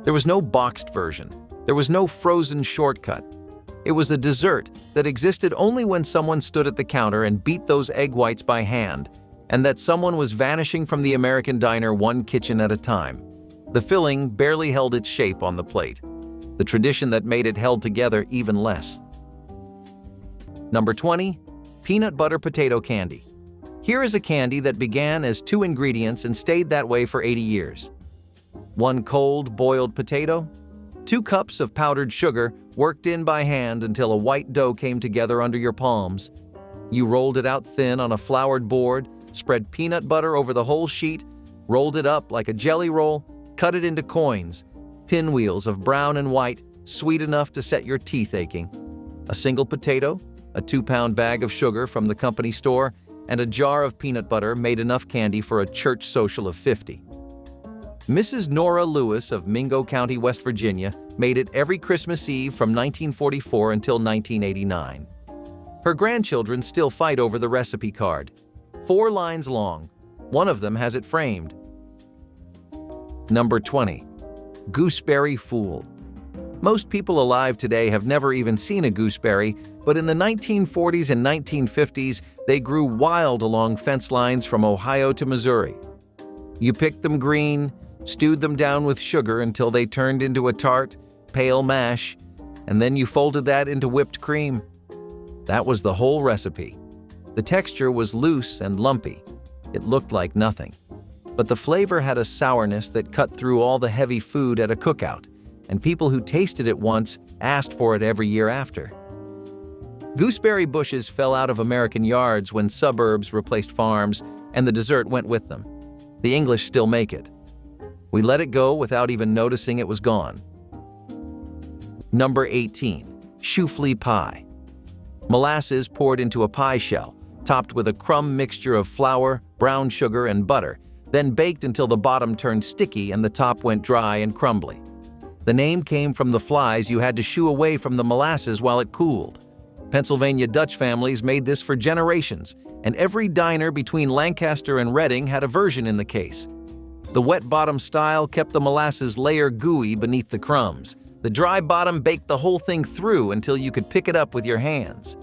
There was no boxed version. There was no frozen shortcut. It was a dessert that existed only when someone stood at the counter and beat those egg whites by hand, and that someone was vanishing from the American diner one kitchen at a time. The filling barely held its shape on the plate. The tradition that made it held together even less. Number 20. Peanut butter potato candy. Here is a candy that began as 2 ingredients and stayed that way for 80 years. 1 cold, boiled potato, 2 cups of powdered sugar worked in by hand until a white dough came together under your palms. You rolled it out thin on a floured board, spread peanut butter over the whole sheet, rolled it up like a jelly roll, cut it into coins, pinwheels of brown and white, sweet enough to set your teeth aching. A single potato, a 2-pound bag of sugar from the company store, and a jar of peanut butter made enough candy for a church social of 50. Mrs. Nora Lewis of Mingo County, West Virginia, made it every Christmas Eve from 1944 until 1989. Her grandchildren still fight over the recipe card. 4 lines long. One of them has it framed. Number 20. Gooseberry Fool. Most people alive today have never even seen a gooseberry, but in the 1940s and 1950s, they grew wild along fence lines from Ohio to Missouri. You picked them green, stewed them down with sugar until they turned into a tart, pale mash, and then you folded that into whipped cream. That was the whole recipe. The texture was loose and lumpy. It looked like nothing. But the flavor had a sourness that cut through all the heavy food at a cookout, and people who tasted it once asked for it every year after. Gooseberry bushes fell out of American yards when suburbs replaced farms, and the dessert went with them. The English still make it. We let it go without even noticing it was gone. Number 18. Chouflé pie. Molasses poured into a pie shell, topped with a crumb mixture of flour, brown sugar, and butter, then baked until the bottom turned sticky and the top went dry and crumbly. The name came from the flies you had to shoo away from the molasses while it cooled. Pennsylvania Dutch families made this for generations, and every diner between Lancaster and Reading had a version in the case. The wet bottom style kept the molasses layer gooey beneath the crumbs. The dry bottom baked the whole thing through until you could pick it up with your hands.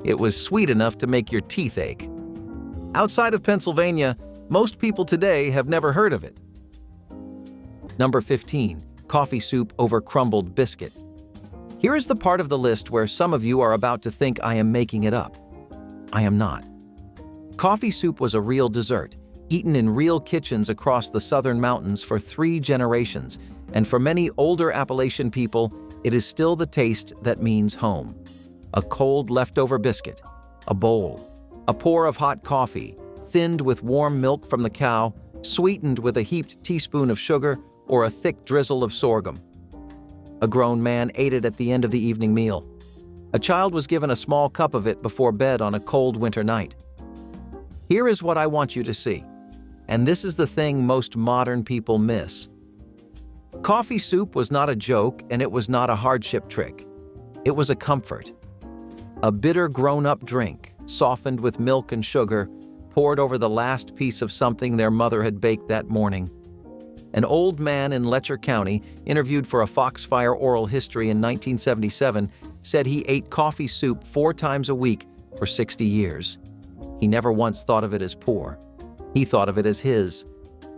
It was sweet enough to make your teeth ache. Outside of Pennsylvania, most people today have never heard of it. Number 15. Coffee soup over crumbled biscuit. Here is the part of the list where some of you are about to think I am making it up. I am not. Coffee soup was a real dessert, eaten in real kitchens across the southern mountains for 3 generations, and for many older Appalachian people, it is still the taste that means home. A cold leftover biscuit, a bowl, A pour of hot coffee, thinned with warm milk from the cow, sweetened with a heaped teaspoon of sugar or a thick drizzle of sorghum. A grown man ate it at the end of the evening meal. A child was given a small cup of it before bed on a cold winter night. Here is what I want you to see, and this is the thing most modern people miss. Coffee soup was not a joke, and it was not a hardship trick. It was a comfort. A bitter grown-up drink, softened with milk and sugar, poured over the last piece of something their mother had baked that morning. An old man in Letcher County, interviewed for a Foxfire oral history in 1977, said he ate coffee soup 4 times a week for 60 years. He never once thought of it as poor. He thought of it as his.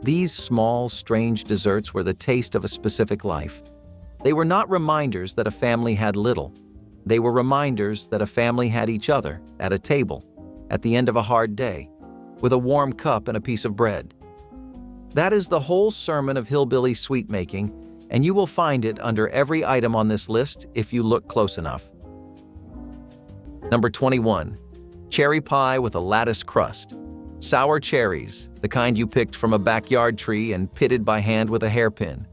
These small, strange desserts were the taste of a specific life. They were not reminders that a family had little. They were reminders that a family had each other at a table, at the end of a hard day, with a warm cup and a piece of bread. That is the whole sermon of hillbilly sweet-making, and you will find it under every item on this list if you look close enough. Number 21. Cherry pie with a lattice crust. Sour cherries, the kind you picked from a backyard tree and pitted by hand with a hairpin.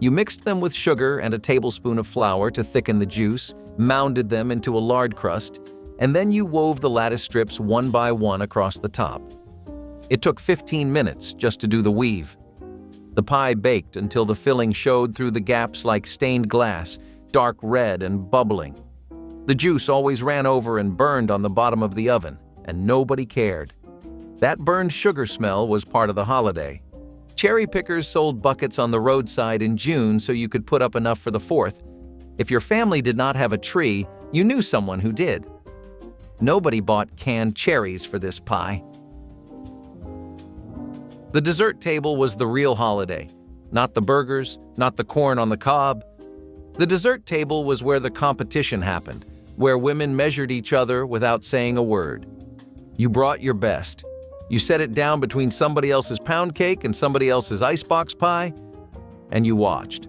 You mixed them with sugar and a tablespoon of flour to thicken the juice, mounded them into a lard crust, and then you wove the lattice strips one by one across the top. It took 15 minutes just to do the weave. The pie baked until the filling showed through the gaps like stained glass, dark red and bubbling. The juice always ran over and burned on the bottom of the oven, and nobody cared. That burned sugar smell was part of the holiday. Cherry pickers sold buckets on the roadside in June so you could put up enough for the 4th. If your family did not have a tree, you knew someone who did. Nobody bought canned cherries for this pie. The dessert table was the real holiday. Not the burgers, not the corn on the cob. The dessert table was where the competition happened, where women measured each other without saying a word. You brought your best. You set it down between somebody else's pound cake and somebody else's icebox pie, and you watched.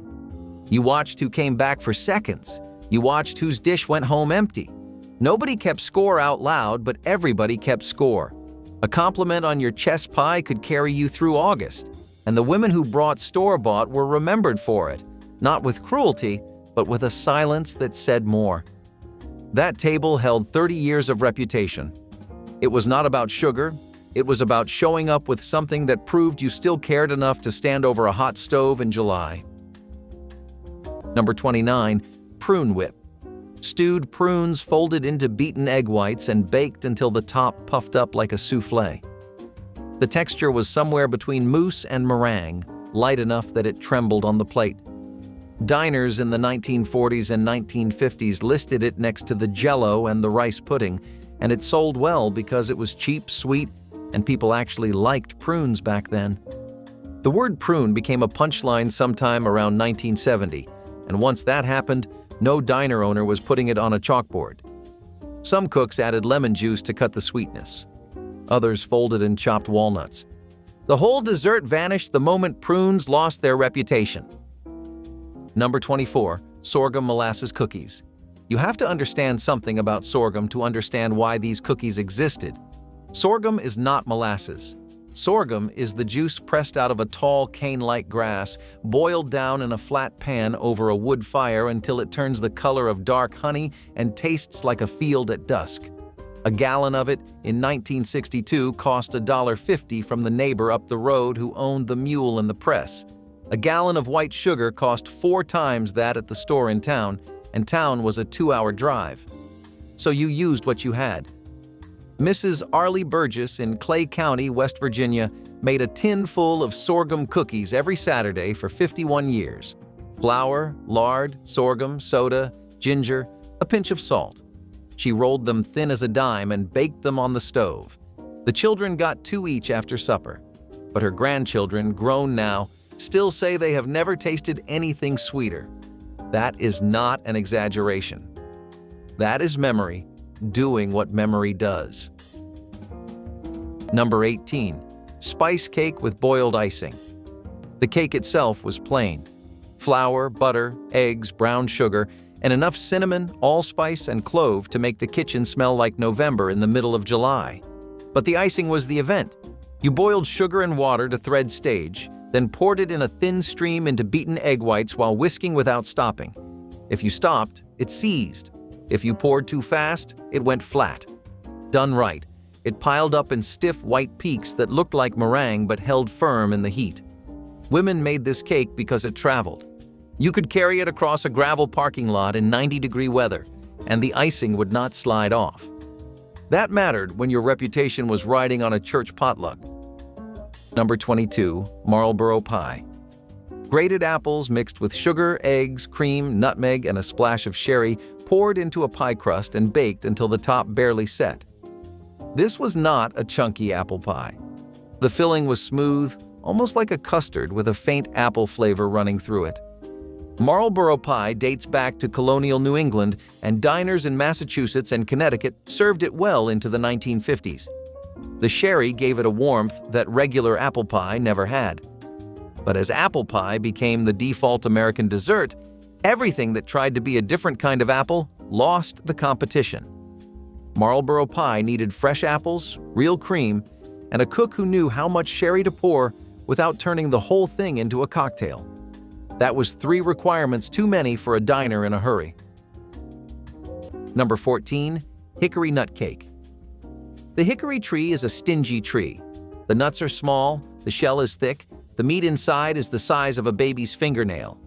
You watched who came back for seconds. You watched whose dish went home empty. Nobody kept score out loud, but everybody kept score. A compliment on your chess pie could carry you through August, and the women who brought store-bought were remembered for it, not with cruelty, but with a silence that said more. That table held 30 years of reputation. It was not about sugar. It was about showing up with something that proved you still cared enough to stand over a hot stove in July. Number 29. Prune whip. Stewed prunes folded into beaten egg whites and baked until the top puffed up like a soufflé. The texture was somewhere between mousse and meringue, light enough that it trembled on the plate. Diners in the 1940s and 1950s listed it next to the Jell-O and the rice pudding, and it sold well because it was cheap, sweet, and people actually liked prunes back then. The word prune became a punchline sometime around 1970, and once that happened, no diner owner was putting it on a chalkboard. Some cooks added lemon juice to cut the sweetness. Others folded in chopped walnuts. The whole dessert vanished the moment prunes lost their reputation. Number 24. Sorghum molasses cookies. You have to understand something about sorghum to understand why these cookies existed. Sorghum is not molasses. Sorghum is the juice pressed out of a tall cane-like grass, boiled down in a flat pan over a wood fire until it turns the color of dark honey and tastes like a field at dusk. A gallon of it in 1962 cost $1.50 from the neighbor up the road who owned the mule and the press. A gallon of white sugar cost 4 times that at the store in town, and town was a 2-hour drive. So you used what you had. Mrs. Arlie Burgess in Clay County, West Virginia, made a tin full of sorghum cookies every Saturday for 51 years. Flour, lard, sorghum, soda, ginger, a pinch of salt. She rolled them thin as a dime and baked them on the stove. The children got 2 each after supper. But her grandchildren, grown now, still say they have never tasted anything sweeter. That is not an exaggeration. That is memory doing what memory does. Number 18. Spice cake with boiled icing. The cake itself was plain. Flour, butter, eggs, brown sugar, and enough cinnamon, allspice, and clove to make the kitchen smell like November in the middle of July. But the icing was the event. You boiled sugar and water to thread stage, then poured it in a thin stream into beaten egg whites while whisking without stopping. If you stopped, it seized. If you poured too fast, it went flat. Done right, it piled up in stiff white peaks that looked like meringue but held firm in the heat. Women made this cake because it traveled. You could carry it across a gravel parking lot in 90-degree weather, and the icing would not slide off. That mattered when your reputation was riding on a church potluck. Number 22, Marlboro Pie. Grated apples mixed with sugar, eggs, cream, nutmeg, and a splash of sherry poured into a pie crust and baked until the top barely set. This was not a chunky apple pie. The filling was smooth, almost like a custard with a faint apple flavor running through it. Marlboro pie dates back to colonial New England, and diners in Massachusetts and Connecticut served it well into the 1950s. The sherry gave it a warmth that regular apple pie never had. But as apple pie became the default American dessert, everything that tried to be a different kind of apple lost the competition. Marlboro pie needed fresh apples, real cream, and a cook who knew how much sherry to pour without turning the whole thing into a cocktail. That was 3 requirements too many for a diner in a hurry. Number 14, Hickory Nut Cake. The hickory tree is a stingy tree. The nuts are small, the shell is thick, the meat inside is the size of a baby's fingernail.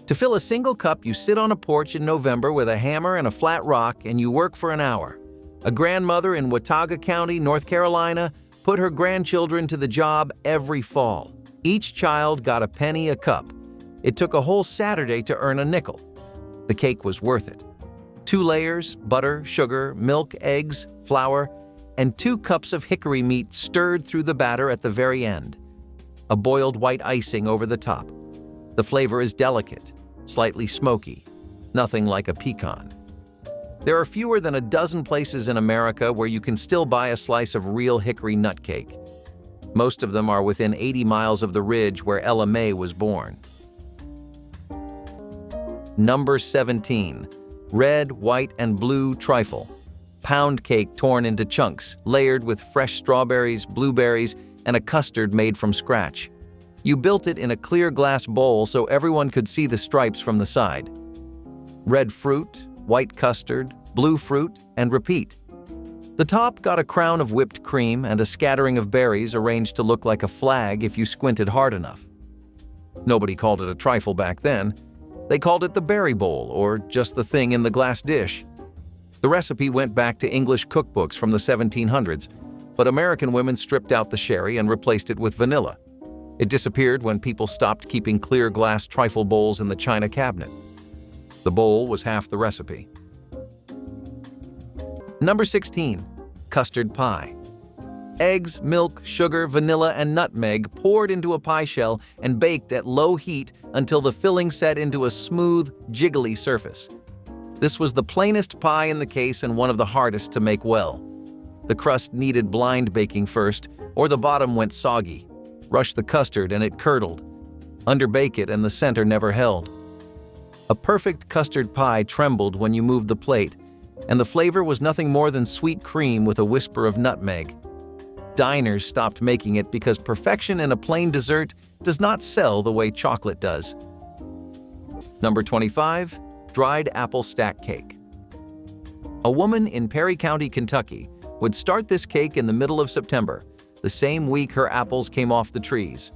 To fill a single cup, you sit on a porch in November with a hammer and a flat rock, and you work for an hour. A grandmother in Watauga County, North Carolina, put her grandchildren to the job every fall. Each child got a penny a cup. It took a whole Saturday to earn a nickel. The cake was worth it. 2 layers, butter, sugar, milk, eggs, flour, and 2 cups of hickory meat stirred through the batter at the very end. A boiled white icing over the top. The flavor is delicate, slightly smoky, nothing like a pecan. There are fewer than a dozen places in America where you can still buy a slice of real hickory nut cake. Most of them are within 80 miles of the ridge where Ella May was born. Number 17, Red, White, and Blue Trifle. Pound cake torn into chunks, layered with fresh strawberries, blueberries, and a custard made from scratch. You built it in a clear glass bowl so everyone could see the stripes from the side. Red fruit, white custard, blue fruit, and repeat. The top got a crown of whipped cream and a scattering of berries arranged to look like a flag if you squinted hard enough. Nobody called it a trifle back then. They called it the berry bowl, or just the thing in the glass dish. The recipe went back to English cookbooks from the 1700s, but American women stripped out the sherry and replaced it with vanilla. It disappeared when people stopped keeping clear glass trifle bowls in the china cabinet. The bowl was half the recipe. Number 16, Custard Pie. Eggs, milk, sugar, vanilla, and nutmeg poured into a pie shell and baked at low heat until the filling set into a smooth, jiggly surface. This was the plainest pie in the case and one of the hardest to make well. The crust needed blind baking first, or the bottom went soggy. Rush the custard and it curdled. Underbake it and the center never held. A perfect custard pie trembled when you moved the plate, and the flavor was nothing more than sweet cream with a whisper of nutmeg. Diners stopped making it because perfection in a plain dessert does not sell the way chocolate does. Number 25, Dried Apple Stack Cake. A woman in Perry County, Kentucky, would start this cake in the middle of September, the same week her apples came off the trees.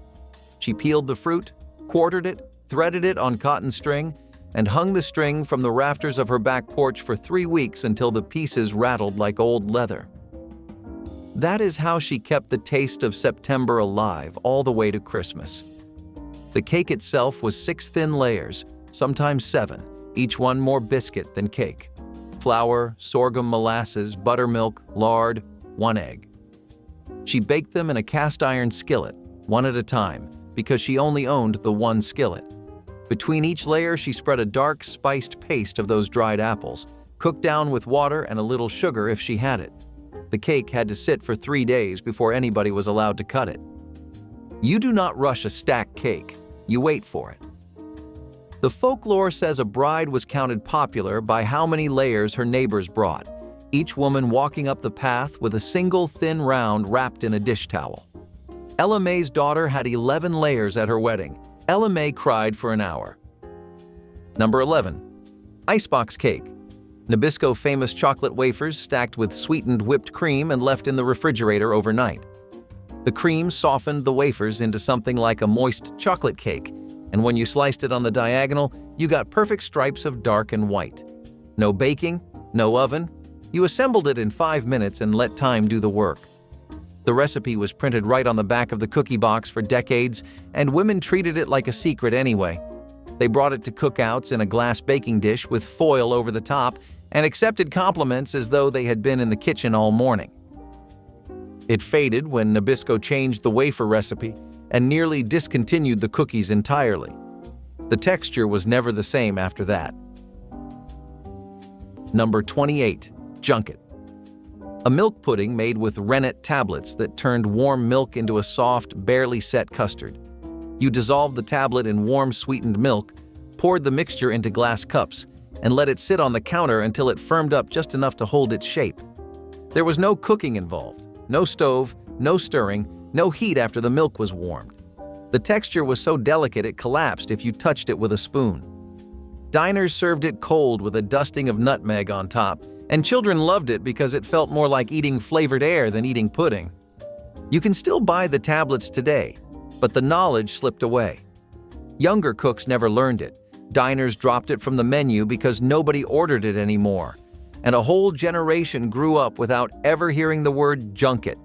She peeled the fruit, quartered it, threaded it on cotton string, and hung the string from the rafters of her back porch for 3 weeks until the pieces rattled like old leather. That is how she kept the taste of September alive all the way to Christmas. The cake itself was 6 thin layers, sometimes 7, each one more biscuit than cake. Flour, sorghum molasses, buttermilk, lard, 1 egg. She baked them in a cast iron skillet, one at a time, because she only owned the 1 skillet. Between each layer, she spread a dark, spiced paste of those dried apples, cooked down with water and a little sugar if she had it. The cake had to sit for 3 days before anybody was allowed to cut it. You do not rush a stacked cake, you wait for it. The folklore says a bride was counted popular by how many layers her neighbors brought, each woman walking up the path with a single thin round wrapped in a dish towel. Ella May's daughter had 11 layers at her wedding. Ella May cried for an hour. Number 11. Icebox cake. Nabisco famous chocolate wafers stacked with sweetened whipped cream and left in the refrigerator overnight. The cream softened the wafers into something like a moist chocolate cake, and when you sliced it on the diagonal, you got perfect stripes of dark and white. No baking, no oven. You assembled it in 5 minutes and let time do the work. The recipe was printed right on the back of the cookie box for decades, and women treated it like a secret anyway. They brought it to cookouts in a glass baking dish with foil over the top and accepted compliments as though they had been in the kitchen all morning. It faded when Nabisco changed the wafer recipe and nearly discontinued the cookies entirely. The texture was never the same after that. Number 28. Junket. A milk pudding made with rennet tablets that turned warm milk into a soft, barely set custard. You dissolved the tablet in warm sweetened milk, poured the mixture into glass cups, and let it sit on the counter until it firmed up just enough to hold its shape. There was no cooking involved. No stove, no stirring, no heat after the milk was warmed. The texture was so delicate it collapsed if you touched it with a spoon. Diners served it cold with a dusting of nutmeg on top, and children loved it because it felt more like eating flavored air than eating pudding. You can still buy the tablets today, but the knowledge slipped away. Younger cooks never learned it. Diners dropped it from the menu because nobody ordered it anymore. And a whole generation grew up without ever hearing the word junket.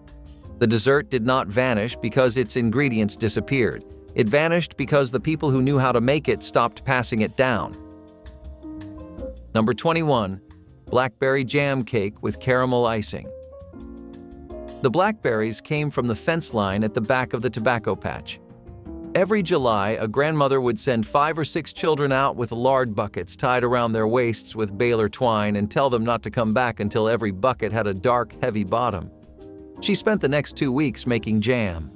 The dessert did not vanish because its ingredients disappeared. It vanished because the people who knew how to make it stopped passing it down. Number 21. Blackberry jam cake with caramel icing. The blackberries came from the fence line at the back of the tobacco patch. Every July, a grandmother would send 5 or 6 children out with lard buckets tied around their waists with baler twine and tell them not to come back until every bucket had a dark, heavy bottom. She spent the next 2 weeks making jam.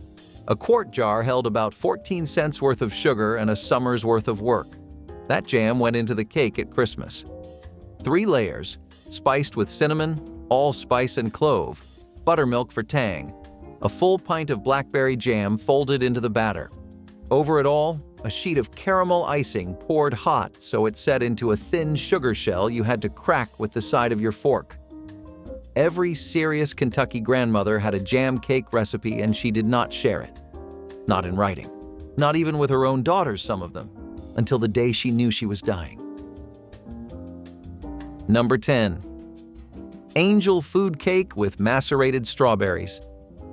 A quart jar held about 14 cents worth of sugar and a summer's worth of work. That jam went into the cake at Christmas. 3 layers, spiced with cinnamon, allspice and clove, buttermilk for tang, a full pint of blackberry jam folded into the batter. Over it all, a sheet of caramel icing poured hot so it set into a thin sugar shell you had to crack with the side of your fork. Every serious Kentucky grandmother had a jam cake recipe and she did not share it. Not in writing. Not even with her own daughters, some of them, until the day she knew she was dying. Number 10. Angel food cake with macerated strawberries.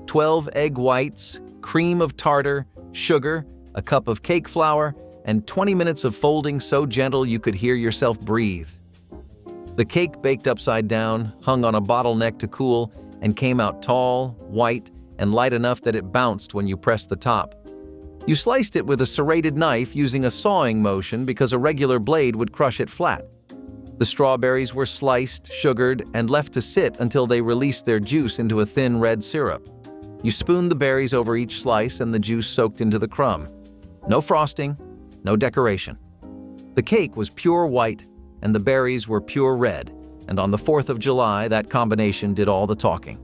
12 egg whites, cream of tartar, sugar, a cup of cake flour, and 20 minutes of folding so gentle you could hear yourself breathe. The cake baked upside down, hung on a bottleneck to cool, and came out tall, white, and light enough that it bounced when you pressed the top. You sliced it with a serrated knife using a sawing motion because a regular blade would crush it flat. The strawberries were sliced, sugared, and left to sit until they released their juice into a thin red syrup. You spooned the berries over each slice and the juice soaked into the crumb. No frosting, no decoration. The cake was pure white and the berries were pure red, and on the 4th of July, that combination did all the talking.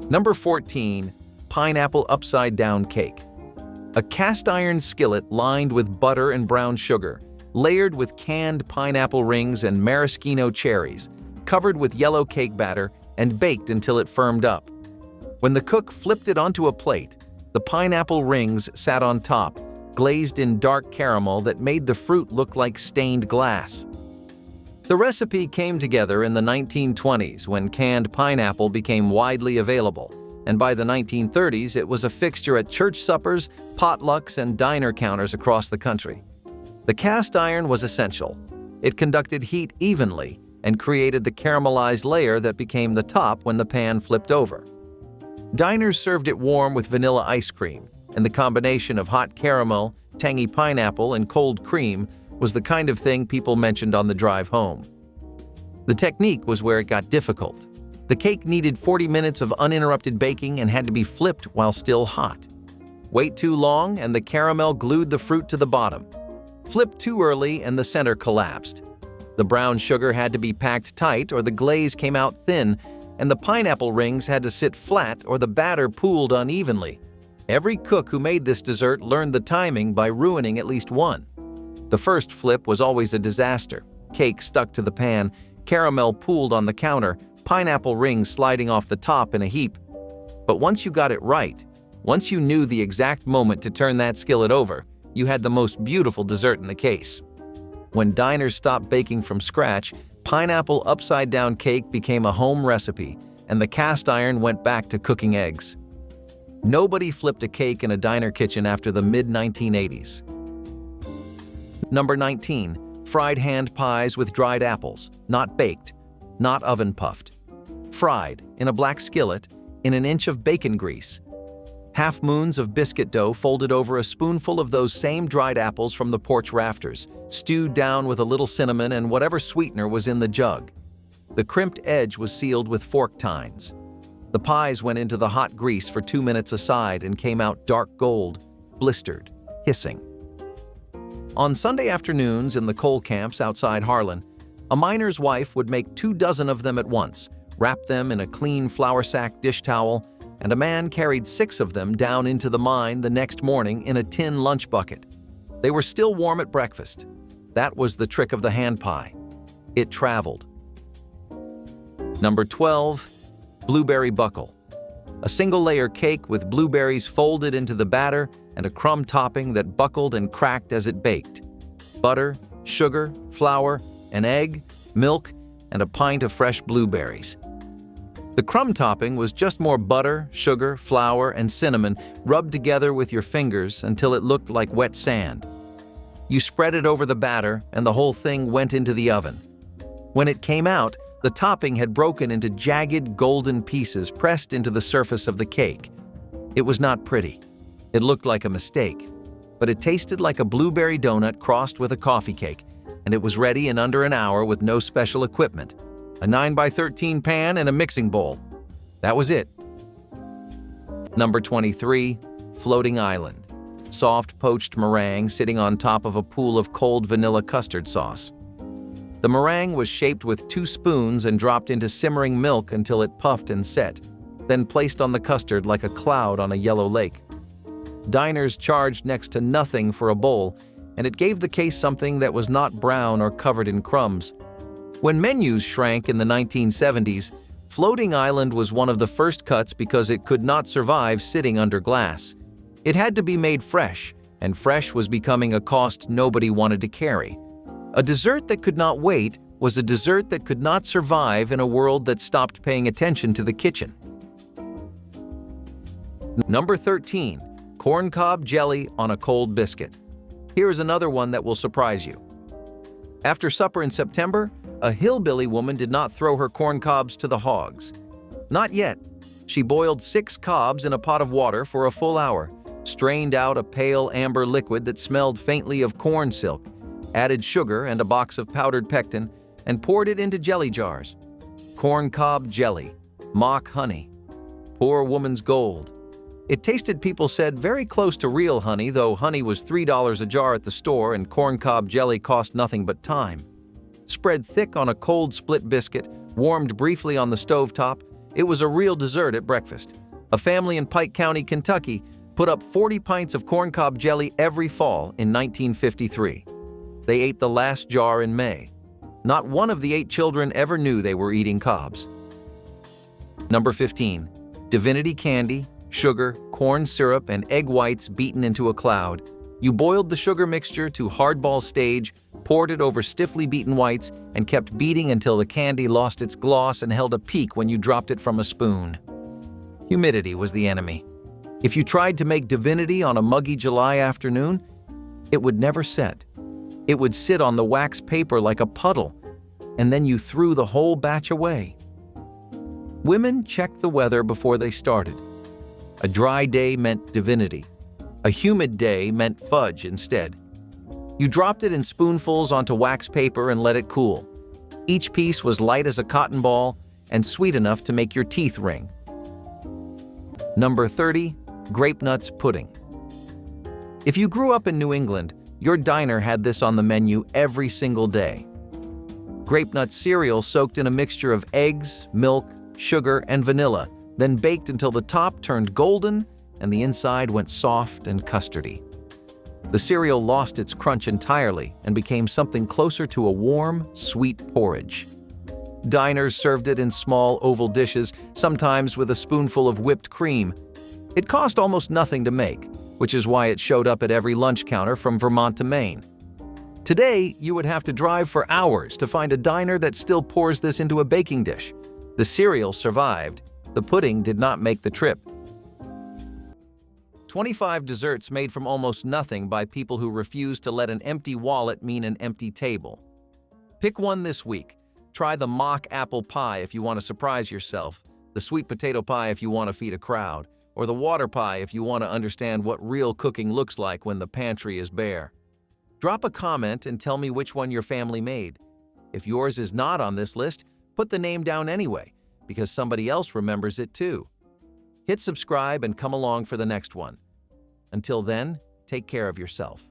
Number 14. Pineapple upside-down cake. A cast-iron skillet lined with butter and brown sugar, layered with canned pineapple rings and maraschino cherries, covered with yellow cake batter, and baked until it firmed up. When the cook flipped it onto a plate, the pineapple rings sat on top, glazed in dark caramel that made the fruit look like stained glass. The recipe came together in the 1920s when canned pineapple became widely available, and by the 1930s it was a fixture at church suppers, potlucks, and diner counters across the country. The cast iron was essential. It conducted heat evenly and created the caramelized layer that became the top when the pan flipped over. Diners served it warm with vanilla ice cream, and the combination of hot caramel, tangy pineapple, and cold cream was the kind of thing people mentioned on the drive home. The technique was where it got difficult. The cake needed 40 minutes of uninterrupted baking and had to be flipped while still hot. Wait too long and the caramel glued the fruit to the bottom. Flip too early and the center collapsed. The brown sugar had to be packed tight or the glaze came out thin, and the pineapple rings had to sit flat or the batter pooled unevenly. Every cook who made this dessert learned the timing by ruining at least one. The first flip was always a disaster. Cake stuck to the pan, caramel pooled on the counter, pineapple rings sliding off the top in a heap. But once you got it right, once you knew the exact moment to turn that skillet over, you had the most beautiful dessert in the case. When diners stopped baking from scratch, pineapple upside-down cake became a home recipe, and the cast iron went back to cooking eggs. Nobody flipped a cake in a diner kitchen after the mid-1980s. Number 19. Fried hand pies with dried apples, not baked, not oven-puffed. Fried, in a black skillet, in an inch of bacon grease. Half moons of biscuit dough folded over a spoonful of those same dried apples from the porch rafters, stewed down with a little cinnamon and whatever sweetener was in the jug. The crimped edge was sealed with fork tines. The pies went into the hot grease for 2 minutes aside and came out dark gold, blistered, hissing. On Sunday afternoons in the coal camps outside Harlan, a miner's wife would make 24 of them at once, wrap them in a clean flour sack dish towel, and a man carried 6 of them down into the mine the next morning in a tin lunch bucket. They were still warm at breakfast. That was the trick of the hand pie. It traveled. Number 12. Blueberry buckle. A single-layer cake with blueberries folded into the batter and a crumb topping that buckled and cracked as it baked. Butter, sugar, flour, an egg, milk, and a pint of fresh blueberries. The crumb topping was just more butter, sugar, flour, and cinnamon rubbed together with your fingers until it looked like wet sand. You spread it over the batter and the whole thing went into the oven. When it came out, the topping had broken into jagged golden pieces pressed into the surface of the cake. It was not pretty. It looked like a mistake, but it tasted like a blueberry donut crossed with a coffee cake, and it was ready in under an hour with no special equipment. A 9x13 pan and a mixing bowl. That was it. Number 23. Floating Island. Soft poached meringue sitting on top of a pool of cold vanilla custard sauce. The meringue was shaped with 2 spoons and dropped into simmering milk until it puffed and set, then placed on the custard like a cloud on a yellow lake. Diners charged next to nothing for a bowl, and it gave the case something that was not brown or covered in crumbs. When menus shrank in the 1970s, Floating Island was one of the first cuts because it could not survive sitting under glass. It had to be made fresh, and fresh was becoming a cost nobody wanted to carry. A dessert that could not wait was a dessert that could not survive in a world that stopped paying attention to the kitchen. Number 13. Corncob jelly on a cold biscuit. Here's another one that will surprise you. After supper in September, a hillbilly woman did not throw her corn cobs to the hogs. Not yet. She boiled 6 cobs in a pot of water for a full hour, strained out a pale amber liquid that smelled faintly of corn silk, added sugar and a box of powdered pectin, and poured it into jelly jars. Corncob jelly, mock honey. Poor woman's gold. It tasted, people said, very close to real honey, though honey was $3 a jar at the store and corncob jelly cost nothing but time. Spread thick on a cold split biscuit, warmed briefly on the stovetop, it was a real dessert at breakfast. A family in Pike County, Kentucky, put up 40 pints of corncob jelly every fall in 1953. They ate the last jar in May. Not one of the 8 children ever knew they were eating cobs. Number 15. Divinity candy, sugar, corn syrup, and egg whites beaten into a cloud. You boiled the sugar mixture to hardball stage, poured it over stiffly beaten whites, and kept beating until the candy lost its gloss and held a peak when you dropped it from a spoon. Humidity was the enemy. If you tried to make divinity on a muggy July afternoon, it would never set. It would sit on the wax paper like a puddle, and then you threw the whole batch away. Women checked the weather before they started. A dry day meant divinity. A humid day meant fudge instead. You dropped it in spoonfuls onto wax paper and let it cool. Each piece was light as a cotton ball and sweet enough to make your teeth ring. Number 30. Grape nuts pudding. If you grew up in New England, your diner had this on the menu every single day. Grape nut cereal soaked in a mixture of eggs, milk, sugar, and vanilla, then baked until the top turned golden and the inside went soft and custardy. The cereal lost its crunch entirely and became something closer to a warm, sweet porridge. Diners served it in small oval dishes, sometimes with a spoonful of whipped cream. It cost almost nothing to make, which is why it showed up at every lunch counter from Vermont to Maine. Today, you would have to drive for hours to find a diner that still pours this into a baking dish. The cereal survived. The pudding did not make the trip. 25 desserts made from almost nothing by people who refuse to let an empty wallet mean an empty table. Pick one this week. Try the mock apple pie if you want to surprise yourself, the sweet potato pie if you want to feed a crowd, or the water pie if you want to understand what real cooking looks like when the pantry is bare. Drop a comment and tell me which one your family made. If yours is not on this list, put the name down anyway, because somebody else remembers it too. Hit subscribe and come along for the next one. Until then, take care of yourself.